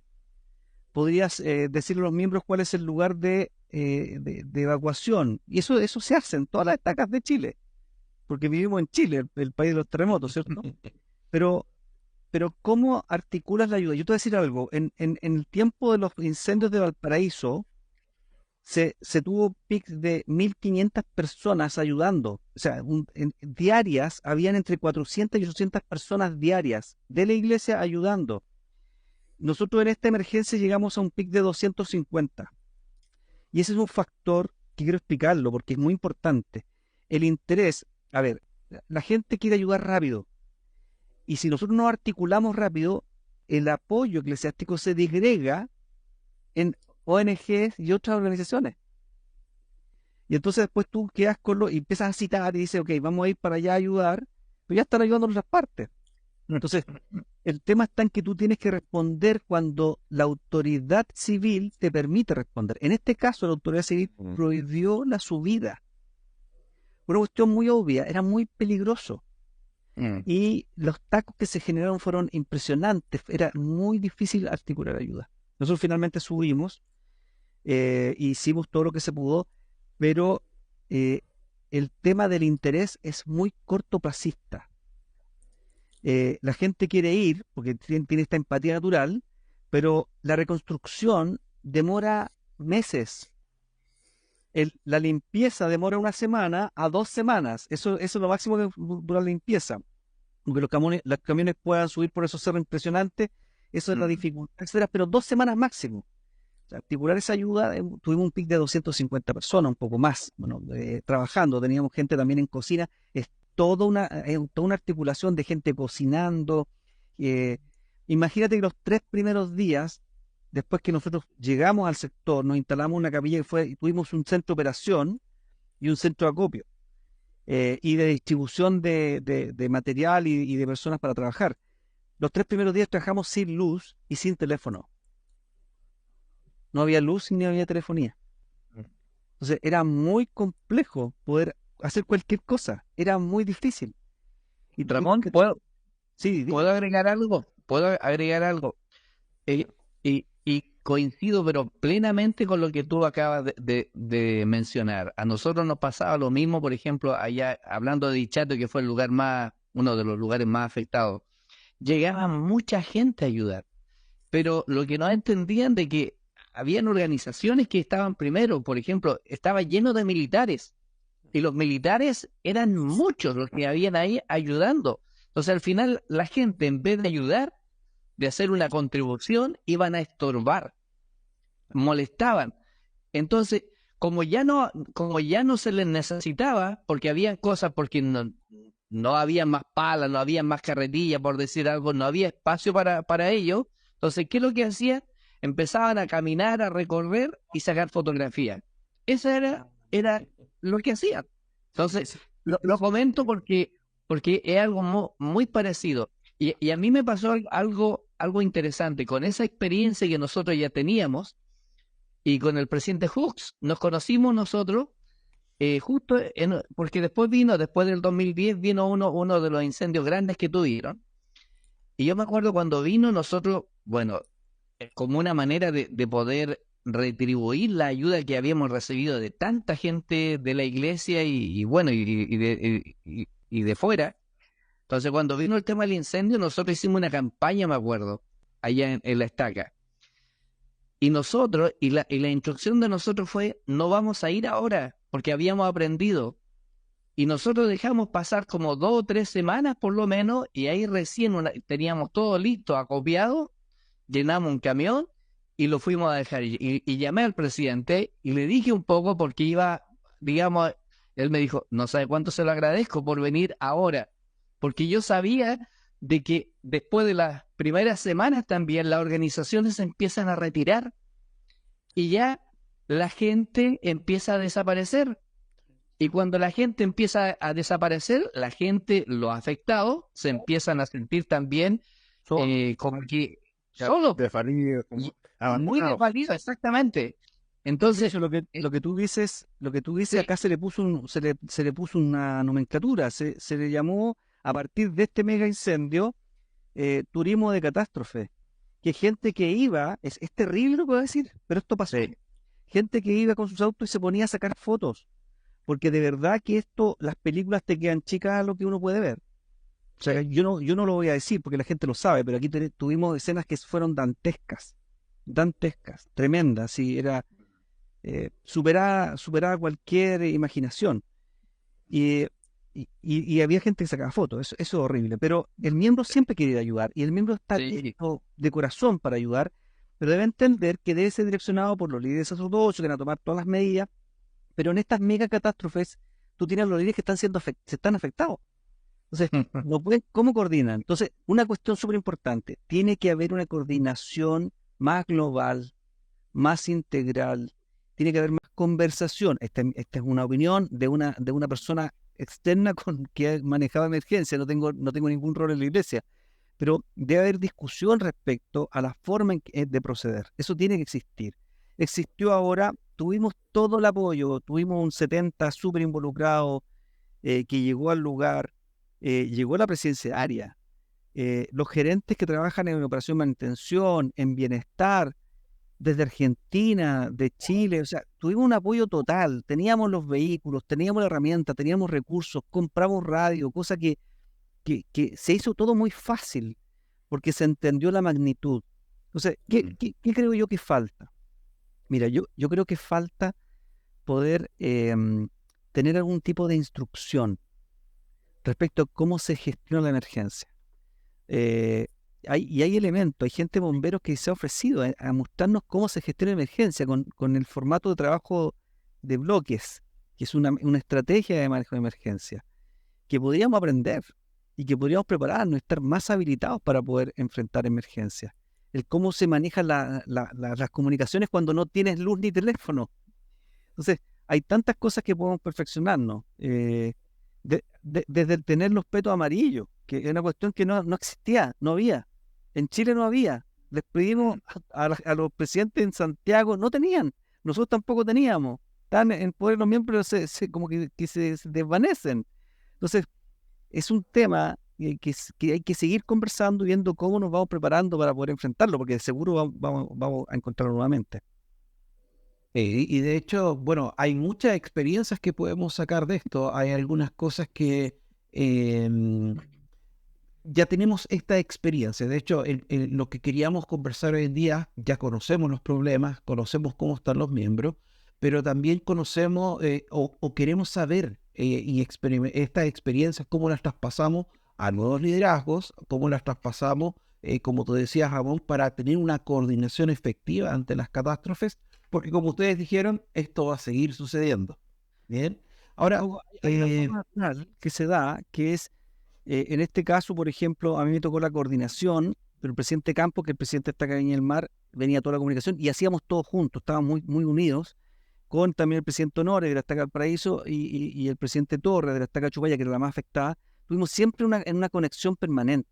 Podrías decirle a los miembros cuál es el lugar de evacuación. Y eso se hace en todas las estacas de Chile. Porque vivimos en Chile, el país de los terremotos, ¿cierto? Pero ¿cómo articulas la ayuda? Yo te voy a decir algo. En el tiempo de los incendios de Valparaíso, se tuvo pics de 1.500 personas ayudando. O sea, diarias, habían entre 400 y 800 personas diarias de la iglesia ayudando. Nosotros en esta emergencia llegamos a un pic de 250. Y ese es un factor que quiero explicarlo porque es muy importante. El interés, a ver, la gente quiere ayudar rápido. Y si nosotros no articulamos rápido, el apoyo eclesiástico se disgrega en ONGs y otras organizaciones. Y entonces después tú quedas y empiezas a citar y dices, ok, vamos a ir para allá a ayudar, pero ya están ayudando en otras partes. Entonces, el tema está en que tú tienes que responder cuando la autoridad civil te permite responder. En este caso, la autoridad civil prohibió la subida. Una cuestión muy obvia, era muy peligroso. Y los tacos que se generaron fueron impresionantes. Era muy difícil articular ayuda. Nosotros finalmente subimos, hicimos todo lo que se pudo, pero el tema del interés es muy cortoplacista. La gente quiere ir porque tiene esta empatía natural, pero la reconstrucción demora meses. La limpieza demora 1 semana a 2 semanas. Eso es lo máximo que dura la limpieza. que los camiones puedan subir por esos cerros impresionantes, eso es la dificultad, etcétera, pero 2 semanas máximo. O sea, articular esa ayuda, tuvimos un pic de 250 personas, un poco más, bueno, trabajando, teníamos gente también en cocina, es toda una articulación de gente cocinando. Imagínate que los 3 primeros días, después que nosotros llegamos al sector, nos instalamos una capilla y tuvimos un centro de operación y un centro de acopio, y de distribución de material y de personas para trabajar. Los 3 primeros días trabajamos sin luz y sin teléfono. No había luz ni había telefonía. Entonces era muy complejo poder hacer cualquier cosa. Era muy difícil. Y Ramón, sí, ¿puedo agregar algo? ¿Puedo agregar algo? Y coincido, pero plenamente con lo que tú acabas de mencionar. A nosotros nos pasaba lo mismo, por ejemplo, allá, hablando de Dichato, que fue uno de los lugares más afectados. Llegaba mucha gente a ayudar, pero lo que no entendían de que habían organizaciones que estaban primero, por ejemplo, estaba lleno de militares, y los militares eran muchos los que habían ahí ayudando. Entonces, al final, la gente, en vez de ayudar, de hacer una contribución, iban a estorbar, molestaban. Entonces, como ya no se les necesitaba, porque había cosas, porque no había más palas, no había más carretillas, por decir algo, no había espacio para ellos. Entonces, ¿qué es lo que hacían? Empezaban a caminar, a recorrer y sacar fotografías. Eso era lo que hacían. Entonces, lo comento porque es algo muy parecido. Y a mí me pasó algo interesante. Con esa experiencia que nosotros ya teníamos, y con el presidente Hooks, nos conocimos nosotros, justo porque después del 2010, vino uno de los incendios grandes que tuvieron. Y yo me acuerdo cuando vino, nosotros, bueno, como una manera de poder retribuir la ayuda que habíamos recibido de tanta gente de la iglesia y de fuera. Entonces, cuando vino el tema del incendio, nosotros hicimos una campaña, me acuerdo, allá en La Estaca. Y nosotros, y la instrucción de nosotros fue: no vamos a ir ahora, porque habíamos aprendido. Y nosotros dejamos pasar como 2 o 3 semanas por lo menos, y ahí recién teníamos todo listo, acopiado, llenamos un camión y lo fuimos a dejar. Y llamé al presidente y le dije un poco, porque digamos, él me dijo: no sabe cuánto se lo agradezco por venir ahora, porque yo sabía de que después de las primeras semanas también las organizaciones se empiezan a retirar y ya la gente empieza a desaparecer. Y cuando la gente empieza a desaparecer, los afectados, se empiezan a sentir también como que solos, Desvalido, muy abandonado. desvalidos, exactamente. Entonces, lo que tú dices, sí, acá se le puso una nomenclatura, se le llamó, a partir de este mega incendio, turismo de catástrofe. Que gente que iba, es terrible lo que voy a decir, pero esto pasó. Sí. Gente que iba con sus autos y se ponía a sacar fotos, porque de verdad que las películas te quedan chicas a lo que uno puede ver. O sea, yo no lo voy a decir porque la gente lo sabe, pero aquí tuvimos escenas que fueron dantescas, tremendas, sí, era superada cualquier imaginación. Y había gente que sacaba fotos, eso es horrible, pero el miembro siempre quiere ir a ayudar, y el miembro está Sí. hecho de corazón para ayudar, pero debe entender que debe ser direccionado por los líderes sacerdotales, que van a tomar todas las medidas, pero en estas mega catástrofes tú tienes a los líderes que se están afectados. Entonces, no pueden, ¿cómo coordinan? Entonces, una cuestión súper importante, tiene que haber una coordinación más global, más integral, tiene que haber más conversación. Esta es una opinión de una persona externa que ha manejado emergencia, no tengo ningún rol en la iglesia, pero debe haber discusión respecto a la forma de proceder. Eso tiene que existir. Existió ahora, tuvimos todo el apoyo, tuvimos un 70 súper involucrado, que llegó al lugar, llegó la presidencia área, los gerentes que trabajan en operación de manutención, en bienestar, desde Argentina, de Chile, o sea, tuvimos un apoyo total, teníamos los vehículos, teníamos la herramienta, teníamos recursos, compramos radio, cosa que se hizo todo muy fácil, porque se entendió la magnitud. Entonces, ¿qué creo yo que falta? Mira, yo creo que falta poder tener algún tipo de instrucción respecto a cómo se gestiona la emergencia. Hay elementos, hay gente de bomberos que se ha ofrecido a mostrarnos cómo se gestiona la emergencia con el formato de trabajo de bloques, que es una estrategia de manejo de emergencia, que podríamos aprender y que podríamos prepararnos, estar más habilitados para poder enfrentar emergencias. El cómo se manejan las comunicaciones cuando no tienes luz ni teléfono. Entonces, hay tantas cosas que podemos perfeccionarnos. Desde el tener los petos amarillos, que es una cuestión que no existía, no había. En Chile no había. Les pedimos a los presidentes en Santiago, no tenían. Nosotros tampoco teníamos. Están en poder los miembros, como que se desvanecen. Entonces, es un tema que hay que seguir conversando, viendo cómo nos vamos preparando para poder enfrentarlo, porque de seguro vamos a encontrarlo nuevamente. Y de hecho, bueno, hay muchas experiencias que podemos sacar de esto. Hay algunas cosas que ya tenemos esta experiencia. De hecho, lo que queríamos conversar hoy en día, ya conocemos los problemas, conocemos cómo están los miembros, pero también conocemos o queremos saber estas experiencias, cómo las traspasamos a nuevos liderazgos, cómo las traspasamos, como tú decías, Ramón, para tener una coordinación efectiva ante las catástrofes, porque como ustedes dijeron, esto va a seguir sucediendo. Bien. Ahora, Hay una forma natural que se da, que es, en este caso, por ejemplo, a mí me tocó la coordinación, pero el presidente Campos, que el presidente está acá en el mar, venía toda la comunicación y hacíamos todos juntos, estábamos muy, muy unidos, con también el presidente Honores de la Estaca Valparaíso y el presidente Torres de la Estaca Chupaya, que era la más afectada. Tuvimos siempre en una conexión permanente.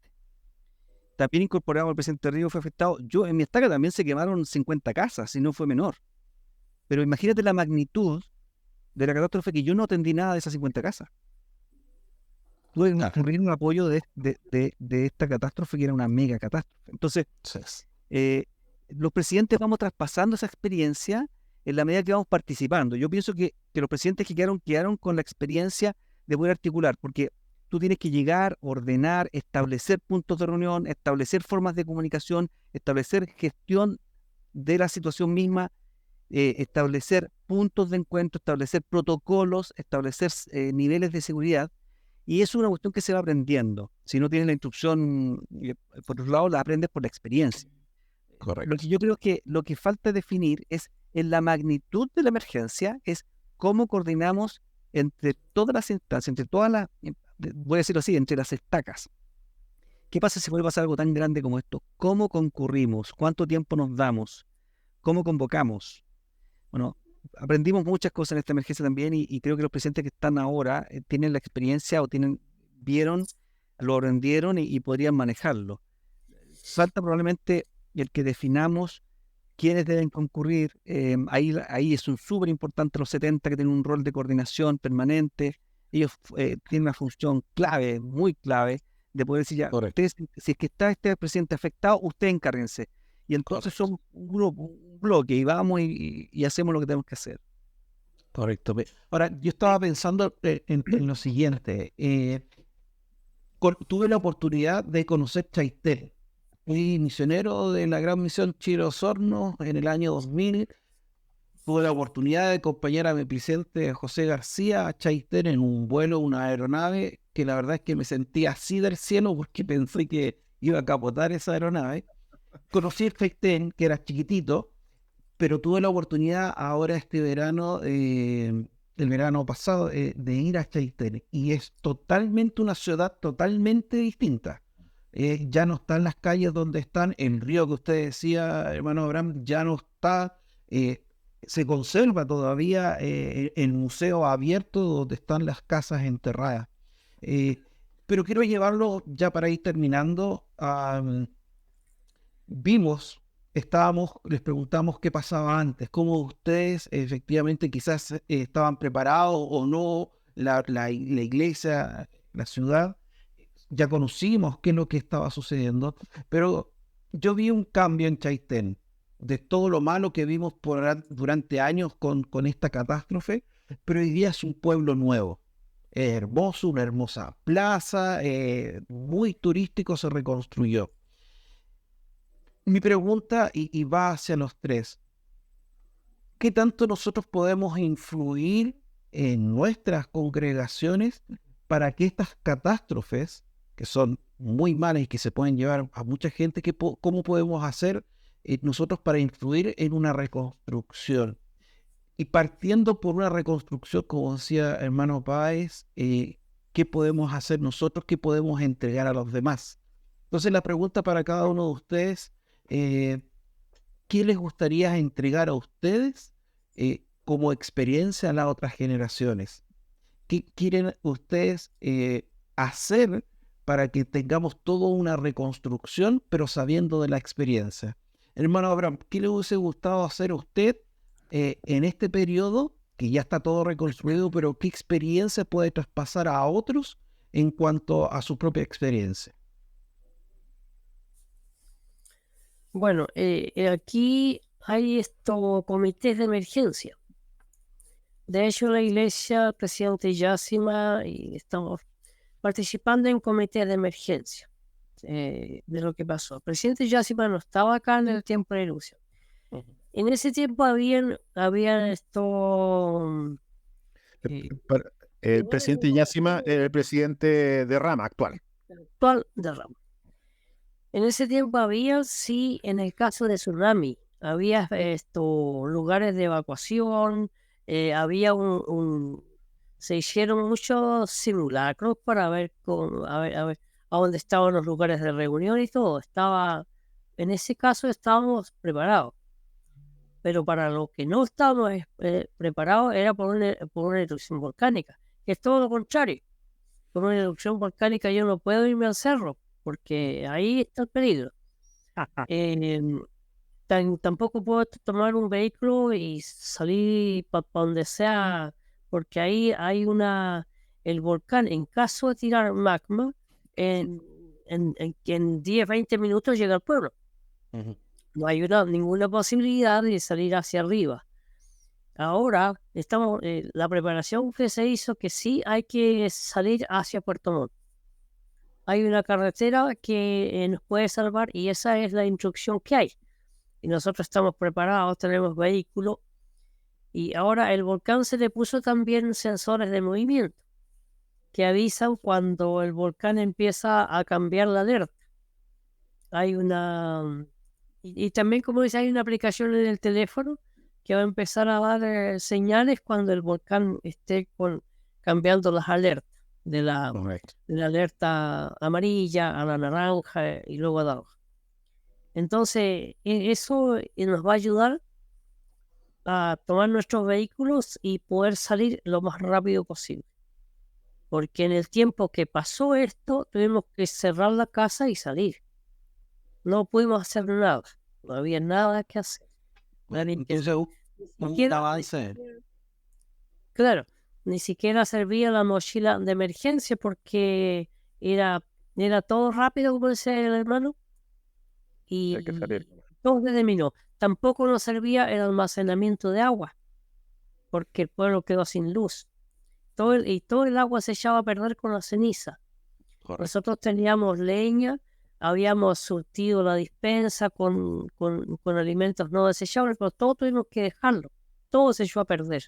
También incorporamos al presidente Río, fue afectado. Yo, en mi estaca también se quemaron 50 casas, y no fue menor. Pero imagínate la magnitud de la catástrofe, que yo no atendí nada de esas 50 casas. Tuve que recurrir un apoyo de esta catástrofe, que era una mega catástrofe. Entonces, los presidentes vamos traspasando esa experiencia en la medida que vamos participando. Yo pienso que los presidentes que quedaron con la experiencia de poder articular, porque tú tienes que llegar, ordenar, establecer puntos de reunión, establecer formas de comunicación, establecer gestión de la situación misma, establecer puntos de encuentro, establecer protocolos, establecer niveles de seguridad. Y eso es una cuestión que se va aprendiendo. Si no tienes la instrucción, por otro lado, la aprendes por la experiencia. correcto. Lo que yo creo que lo que falta definir es, en la magnitud de la emergencia, es cómo coordinamos entre todas las instancias, entre todas las, voy a decirlo así, entre las estacas. ¿Qué pasa si puede pasar algo tan grande como esto? ¿Cómo concurrimos? ¿Cuánto tiempo nos damos? ¿Cómo convocamos? Bueno, aprendimos muchas cosas en esta emergencia también, y creo que los presidentes que están ahora tienen la experiencia o vieron, lo aprendieron y podrían manejarlo. Falta probablemente el que definamos quiénes deben concurrir. Ahí es súper importante los 70, que tienen un rol de coordinación permanente. Ellos tienen una función clave, muy clave, de poder decir ya, ustedes, si es que está este presidente afectado, ustedes encárguense. Y entonces somos un grupo, un bloque, y vamos y hacemos lo que tenemos que hacer. Correcto. Ahora, yo estaba pensando en lo siguiente. Tuve la oportunidad de conocer Chaitén. Fui misionero de la Gran Misión Chile Osorno en el año 2000. Tuve la oportunidad de acompañar a mi presidente José García a Chaitén en un vuelo, una aeronave, que la verdad es que me sentía así del cielo porque pensé que iba a capotar esa aeronave. Conocí el Chaitén, que era chiquitito, pero tuve la oportunidad ahora este verano, el verano pasado, de ir a Chaitén, y es totalmente una ciudad totalmente distinta. Ya no están las calles donde están, el río que usted decía, hermano Abraham, ya no está, se conserva todavía el museo abierto donde están las casas enterradas. Pero quiero llevarlo, ya para ir terminando, les preguntamos qué pasaba antes, cómo ustedes efectivamente quizás estaban preparados o no, la iglesia, la ciudad. Ya conocimos qué es lo que estaba sucediendo, pero yo vi un cambio en Chaitén, de todo lo malo que vimos durante años con esta catástrofe, pero hoy día es un pueblo nuevo. Es hermoso, una hermosa plaza, muy turístico, se reconstruyó. Mi pregunta, y va hacia los tres, ¿qué tanto nosotros podemos influir en nuestras congregaciones para que estas catástrofes, que son muy malas y que se pueden llevar a mucha gente, ¿cómo podemos hacer nosotros para influir en una reconstrucción? Y partiendo por una reconstrucción, como decía hermano Páez, ¿qué podemos hacer nosotros? ¿Qué podemos entregar a los demás? Entonces la pregunta para cada uno de ustedes, ¿qué les gustaría entregar a ustedes como experiencia a las otras generaciones? ¿Qué quieren ustedes hacer para que tengamos toda una reconstrucción, pero sabiendo de la experiencia? Hermano Abraham, ¿qué le hubiese gustado hacer a usted en este periodo, que ya está todo reconstruido, pero qué experiencia puede traspasar a otros en cuanto a su propia experiencia? Bueno, aquí hay estos comités de emergencia. De hecho, la iglesia, presidente Yásima, y estamos participando en comités de emergencia de lo que pasó. El presidente Yásima no estaba acá en el tiempo de la erupción. En ese tiempo había esto... El presidente Yásima era el presidente de Rama actual. actual de Rama. En ese tiempo había, sí, en el caso de tsunami, había lugares de evacuación, había se hicieron muchos simulacros para ver a dónde estaban los lugares de reunión y todo. En ese caso estábamos preparados. Pero para lo que no estábamos preparados era por una erupción volcánica, que es todo lo contrario. Por una erupción volcánica yo no puedo irme al cerro, porque ahí está el peligro. Tampoco puedo tomar un vehículo y salir para donde sea, porque ahí hay el volcán, en caso de tirar magma, en 10, 20 minutos llega al pueblo. No hay ninguna posibilidad de salir hacia arriba. Ahora la preparación que se hizo, que sí hay que salir hacia Puerto Montt. Hay una carretera que nos puede salvar y esa es la instrucción que hay. Y nosotros estamos preparados, tenemos vehículos. Y ahora el volcán se le puso también sensores de movimiento que avisan cuando el volcán empieza a cambiar la alerta. Hay y también, como dice, hay una aplicación en el teléfono que va a empezar a dar señales cuando el volcán esté cambiando las alertas, de la alerta amarilla a la naranja y luego a la roja. Entonces, eso nos va a ayudar a tomar nuestros vehículos y poder salir lo más rápido posible. Porque en el tiempo que pasó esto, tuvimos que cerrar la casa y salir. No pudimos hacer nada. No había nada que hacer. Entonces, un avance. Claro, ni siquiera servía la mochila de emergencia porque era todo rápido, como decía el hermano. Y todo terminó. Tampoco nos servía el almacenamiento de agua, porque el pueblo quedó sin luz. Todo el agua se echaba a perder con la ceniza. Correcto. Nosotros teníamos leña, habíamos surtido la despensa con alimentos no desechables, pero todo tuvimos que dejarlo. Todo se echó a perder.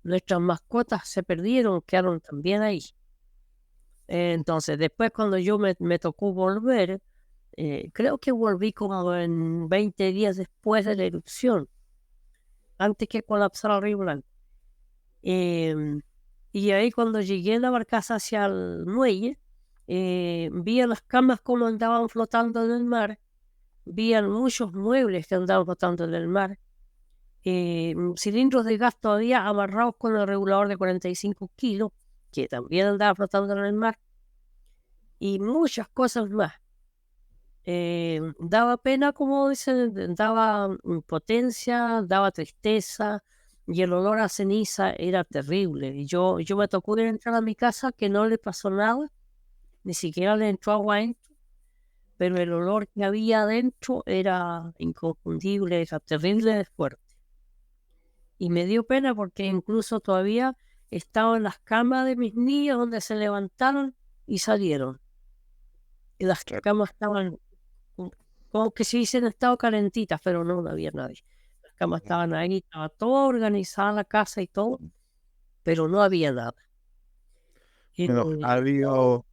Nuestras mascotas se perdieron, quedaron también ahí. Entonces, después cuando yo me tocó volver, creo que volví como en 20 días después de la erupción, antes que colapsara el Río Blanco. Y ahí cuando llegué en la barcaza hacia el muelle, vi a las camas como andaban flotando en el mar, vi muchos muebles que andaban flotando en el mar, cilindros de gas todavía amarrados con el regulador de 45 kilos, que también andaba flotando en el mar, y muchas cosas más. Daba pena, como dicen, daba impotencia, daba tristeza, y el olor a ceniza era terrible. Y yo me tocó entrar a mi casa, que no le pasó nada, ni siquiera le entró agua adentro, pero el olor que había adentro era inconfundible, era terrible de fuerte. Y me dio pena porque incluso todavía estaba en las camas de mis niños donde se levantaron y salieron. Y las camas estaban como que si hubiesen estado calentitas, pero no había nadie. Las camas estaban ahí, estaba toda organizada la casa y todo, pero no había nada. Bueno, ha habido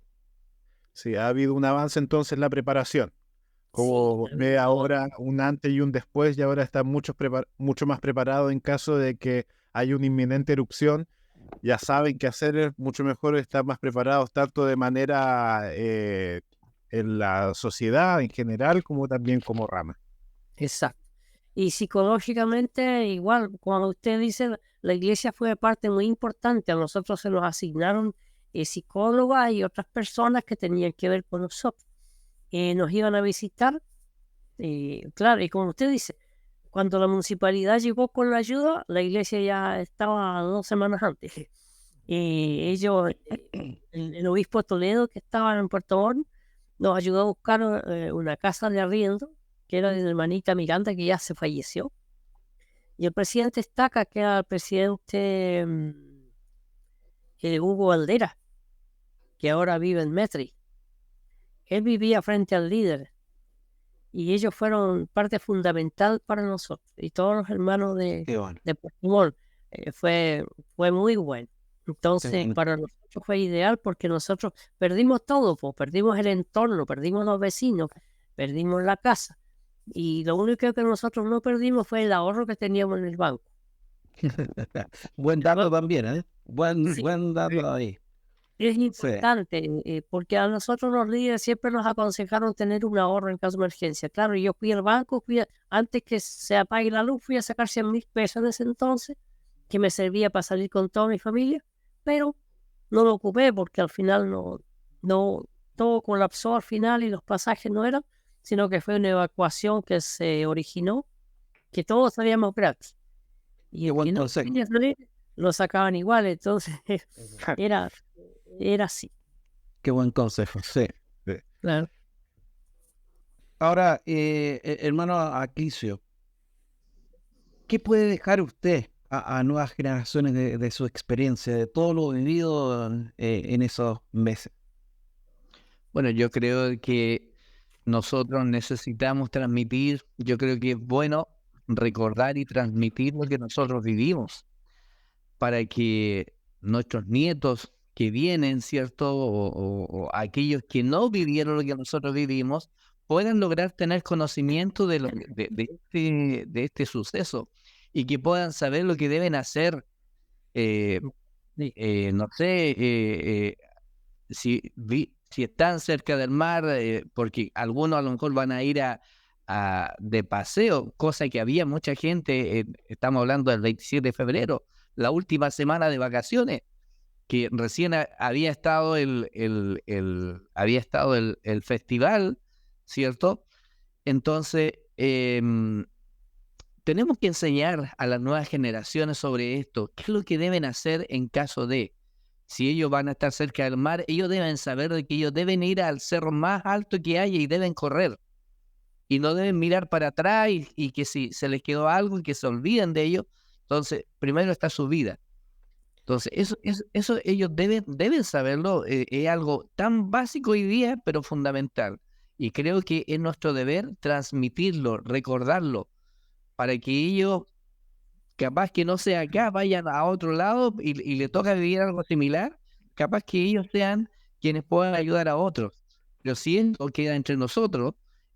un avance entonces en la preparación. Como ve ahora un antes y un después, y ahora está mucho más preparado en caso de que haya una inminente erupción. Ya saben qué hacer, mucho mejor, están más preparados tanto de manera en la sociedad en general como también como rama. Exacto. Y psicológicamente, igual, cuando usted dice, la iglesia fue parte muy importante. A nosotros se nos asignaron psicólogas y otras personas que tenían que ver con nosotros. Nos iban a visitar. Claro, y como usted dice, cuando la municipalidad llegó con la ayuda, la iglesia ya estaba 2 semanas antes. Ellos, el obispo Toledo, que estaba en Puerto Montt, nos ayudó a buscar una casa de arriendo, que era de la hermanita Miranda, que ya se falleció. Y el presidente Estaca, que era el presidente Hugo Valdera, que ahora vive en Metri. Él vivía frente al líder. Y ellos fueron parte fundamental para nosotros. Y todos los hermanos de Puerto Montt. Fue muy bueno. Entonces, para nosotros fue ideal porque nosotros perdimos todo, pues, perdimos el entorno, perdimos los vecinos, perdimos la casa. Y lo único que nosotros no perdimos fue el ahorro que teníamos en el banco. Buen dato también, ¿eh? Sí. Buen dato Sí. ahí. Es importante, porque a nosotros los líderes siempre nos aconsejaron tener un ahorro en caso de emergencia. Claro, yo fui al banco, antes que se apague la luz, fui a sacar 100.000 pesos en ese entonces, que me servía para salir con toda mi familia, pero no lo ocupé porque al final no todo colapsó al final y los pasajes no eran, sino que fue una evacuación que se originó, que todos sabíamos gratis. Y Qué el buen que no consejo. quería salir, lo sacaban igual, entonces era así. Qué buen consejo, sí. Claro. Ahora, hermano Aquisio, ¿qué puede dejar usted a nuevas generaciones de su experiencia, de todo lo vivido en esos meses? Bueno, yo creo que nosotros necesitamos transmitir, yo creo que es bueno recordar y transmitir lo que nosotros vivimos para que nuestros nietos que vienen, ¿cierto? O aquellos que no vivieron lo que nosotros vivimos, puedan lograr tener conocimiento de este suceso y que puedan saber lo que deben hacer. No sé, si están cerca del mar, porque algunos a lo mejor van a ir de paseo, cosa que había mucha gente, estamos hablando del 27 de febrero, la última semana de vacaciones, que recién había estado el festival, ¿cierto? Entonces, tenemos que enseñar a las nuevas generaciones sobre esto, qué es lo que deben hacer en caso de, si ellos van a estar cerca del mar, ellos deben saber de que ellos deben ir al cerro más alto que haya y deben correr. Y no deben mirar para atrás y que si se les quedó algo y que se olviden de ello. Entonces, primero está su vida. Entonces, eso ellos deben saberlo. Es algo tan básico hoy día, pero fundamental. Y creo que es nuestro deber transmitirlo, recordarlo, para que ellos, capaz que no sea acá, vayan a otro lado y le toca vivir algo similar, capaz que ellos sean quienes puedan ayudar a otros. Pero si esto queda entre nosotros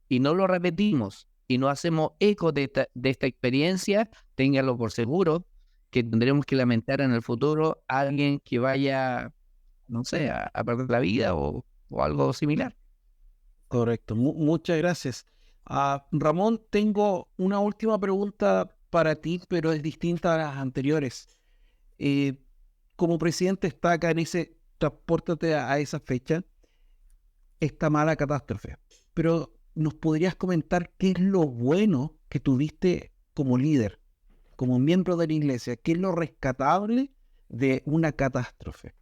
y no lo repetimos y no hacemos eco de esta experiencia, ténganlo por seguro que tendremos que lamentar en el futuro a alguien que vaya, no sé, a perder la vida o algo similar. Correcto, muchas gracias. Ramón, tengo una última pregunta para ti, pero es distinta a las anteriores. Como presidente está acá en ese, transpórtate a esa fecha, esta mala catástrofe, pero ¿nos podrías comentar qué es lo bueno que tuviste como líder, como miembro de la iglesia? ¿Qué es lo rescatable de una catástrofe?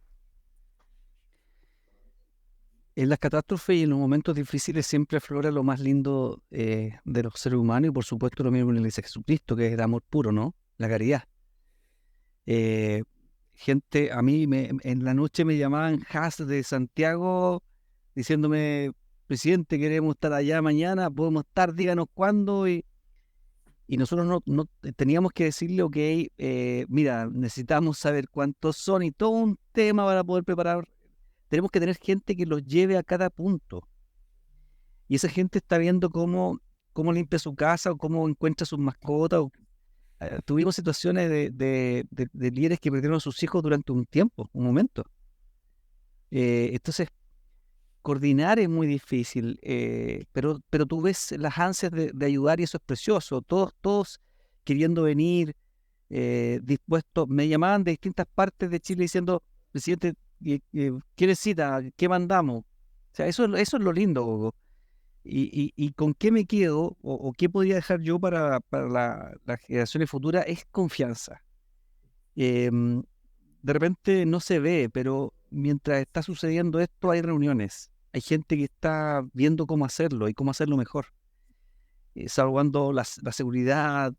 En las catástrofes y en los momentos difíciles siempre aflora lo más lindo de los seres humanos y por supuesto lo mismo en la Iglesia de Jesucristo, que es el amor puro, ¿no? La caridad. Gente, a mí en la noche me llamaban Has de Santiago diciéndome, presidente, queremos estar allá mañana, podemos estar, díganos cuándo. Y nosotros no teníamos que decirle, ok, mira, necesitamos saber cuántos son y todo un tema para poder preparar tenemos que tener gente que los lleve a cada punto. Y esa gente está viendo cómo limpia su casa o cómo encuentra sus mascotas. Tuvimos situaciones de líderes que perdieron a sus hijos durante un tiempo, un momento. Entonces, coordinar es muy difícil, pero tú ves las ansias de ayudar y eso es precioso. Todos queriendo venir, dispuestos. Me llamaban de distintas partes de Chile diciendo, presidente, ¿qué necesita? ¿Qué mandamos? O sea, eso es lo lindo, Gogo. Y con qué me quedo o qué podría dejar yo para las generaciones futuras es confianza. De repente no se ve, pero mientras está sucediendo esto hay reuniones. Hay gente que está viendo cómo hacerlo y cómo hacerlo mejor. Salvando la seguridad,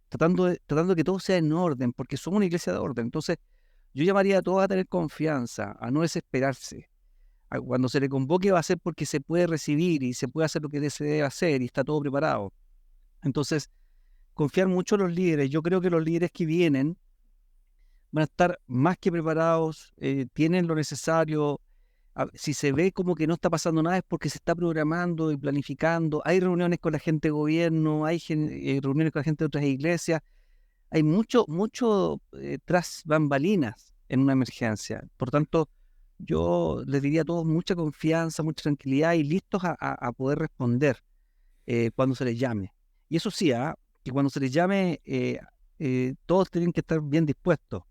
tratando de que todo sea en orden, porque somos una iglesia de orden. Entonces, yo llamaría a todos a tener confianza, a no desesperarse. Cuando se le convoque va a ser porque se puede recibir y se puede hacer lo que se debe hacer y está todo preparado. Entonces, confiar mucho en los líderes. Yo creo que los líderes que vienen van a estar más que preparados, tienen lo necesario. Si se ve como que no está pasando nada es porque se está programando y planificando. Hay reuniones con la gente de gobierno, hay reuniones con la gente de otras iglesias. Hay mucho tras bambalinas en una emergencia. Por tanto, yo les diría a todos mucha confianza, mucha tranquilidad y listos a poder responder cuando se les llame. Y eso sí, que cuando se les llame, todos tienen que estar bien dispuestos.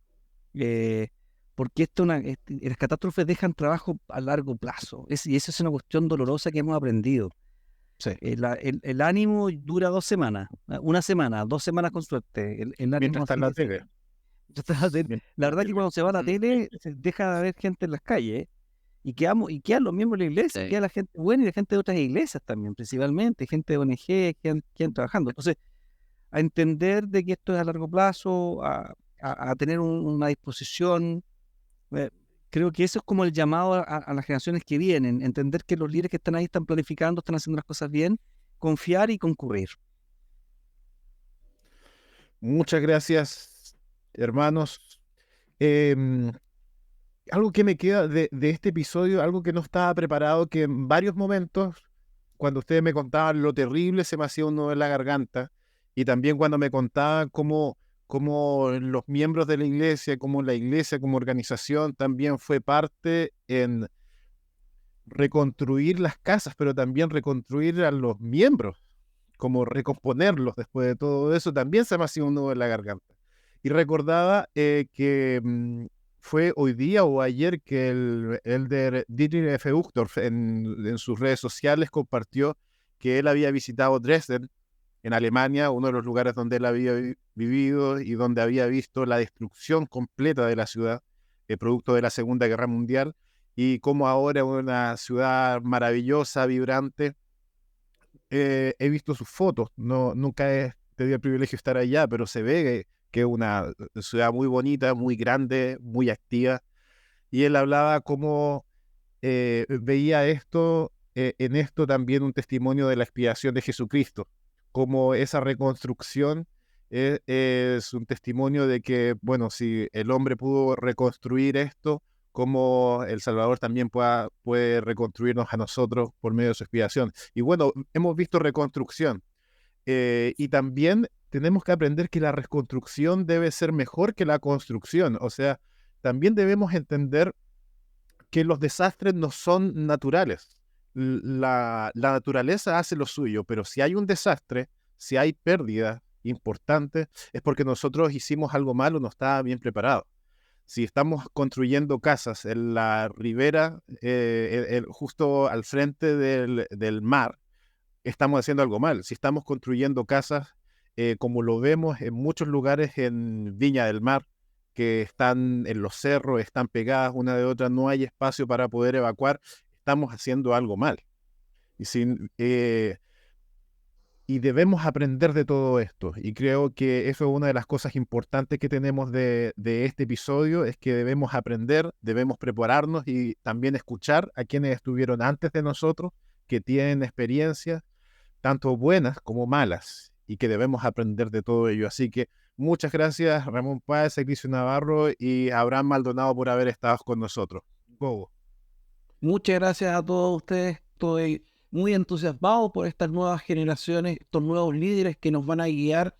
Porque las catástrofes dejan trabajo a largo plazo. Y esa es una cuestión dolorosa que hemos aprendido. Sí. El ánimo dura 2 semanas, una semana, 2 semanas con suerte. El ánimo Mientras está en la tele. La verdad que cuando se va a la tele, se deja de haber gente en las calles y quedan los miembros de la iglesia, Sí. queda la gente buena y la gente de otras iglesias también, principalmente, gente de ONG que quedan trabajando. Entonces, a entender de que esto es a largo plazo, a tener una disposición. Creo que eso es como el llamado a las generaciones que vienen, entender que los líderes que están ahí están planificando, están haciendo las cosas bien, confiar y concurrir. Muchas gracias, hermanos. Algo que me queda de este episodio, algo que no estaba preparado, que en varios momentos, cuando ustedes me contaban lo terrible, se me hacía un nudo en la garganta, y también cuando me contaban cómo los miembros de la iglesia, cómo la iglesia como organización también fue parte en reconstruir las casas, pero también reconstruir a los miembros, como recomponerlos después de todo eso, también se me hacía un nudo en la garganta. Y recordaba que fue hoy día o ayer que el elder Dietrich F. Uchtdorf en sus redes sociales compartió que él había visitado Dresden, en Alemania, uno de los lugares donde él había vivido y donde había visto la destrucción completa de la ciudad, producto de la Segunda Guerra Mundial, y como ahora es una ciudad maravillosa, vibrante. He visto sus fotos, nunca he tenido el privilegio de estar allá, pero se ve que es una ciudad muy bonita, muy grande, muy activa. Y él hablaba cómo veía en esto también un testimonio de la expiación de Jesucristo, como esa reconstrucción es un testimonio de que, bueno, si el hombre pudo reconstruir esto, como el Salvador también puede reconstruirnos a nosotros por medio de su expiación. Y bueno, hemos visto reconstrucción, y también tenemos que aprender que la reconstrucción debe ser mejor que la construcción. O sea, también debemos entender que los desastres no son naturales. La naturaleza hace lo suyo, pero si hay un desastre, si hay pérdida importante, es porque nosotros hicimos algo malo, no estaba bien preparado. Si estamos construyendo casas en la ribera, justo al frente del mar, estamos haciendo algo mal. Si estamos construyendo casas, como lo vemos en muchos lugares en Viña del Mar, que están en los cerros, están pegadas una de otra, no hay espacio para poder evacuar, estamos haciendo algo mal. Y debemos aprender de todo esto. Y creo que eso es una de las cosas importantes que tenemos de este episodio, es que debemos aprender, debemos prepararnos y también escuchar a quienes estuvieron antes de nosotros, que tienen experiencias, tanto buenas como malas, y que debemos aprender de todo ello. Así que muchas gracias, Ramón Páez, Ignacio Navarro y Abraham Maldonado, por haber estado con nosotros. Gogo. Muchas gracias a todos ustedes. Estoy muy entusiasmado por estas nuevas generaciones, estos nuevos líderes que nos van a guiar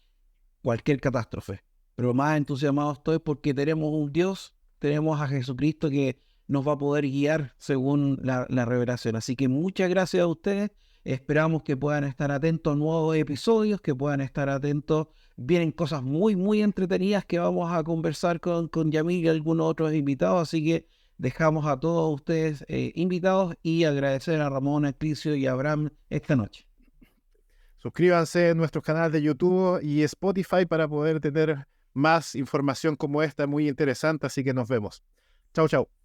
cualquier catástrofe. Pero más entusiasmado estoy porque tenemos un Dios, tenemos a Jesucristo que nos va a poder guiar según la revelación. Así que muchas gracias a ustedes. Esperamos que puedan estar atentos a nuevos episodios, que puedan estar atentos. Vienen cosas muy, muy entretenidas que vamos a conversar con Yamil y algunos otros invitados. Así que dejamos a todos ustedes invitados y agradecer a Ramón, a Clicio y a Abraham esta noche. Suscríbanse en nuestros canales de YouTube y Spotify para poder tener más información como esta muy interesante. Así que nos vemos. Chau, chau.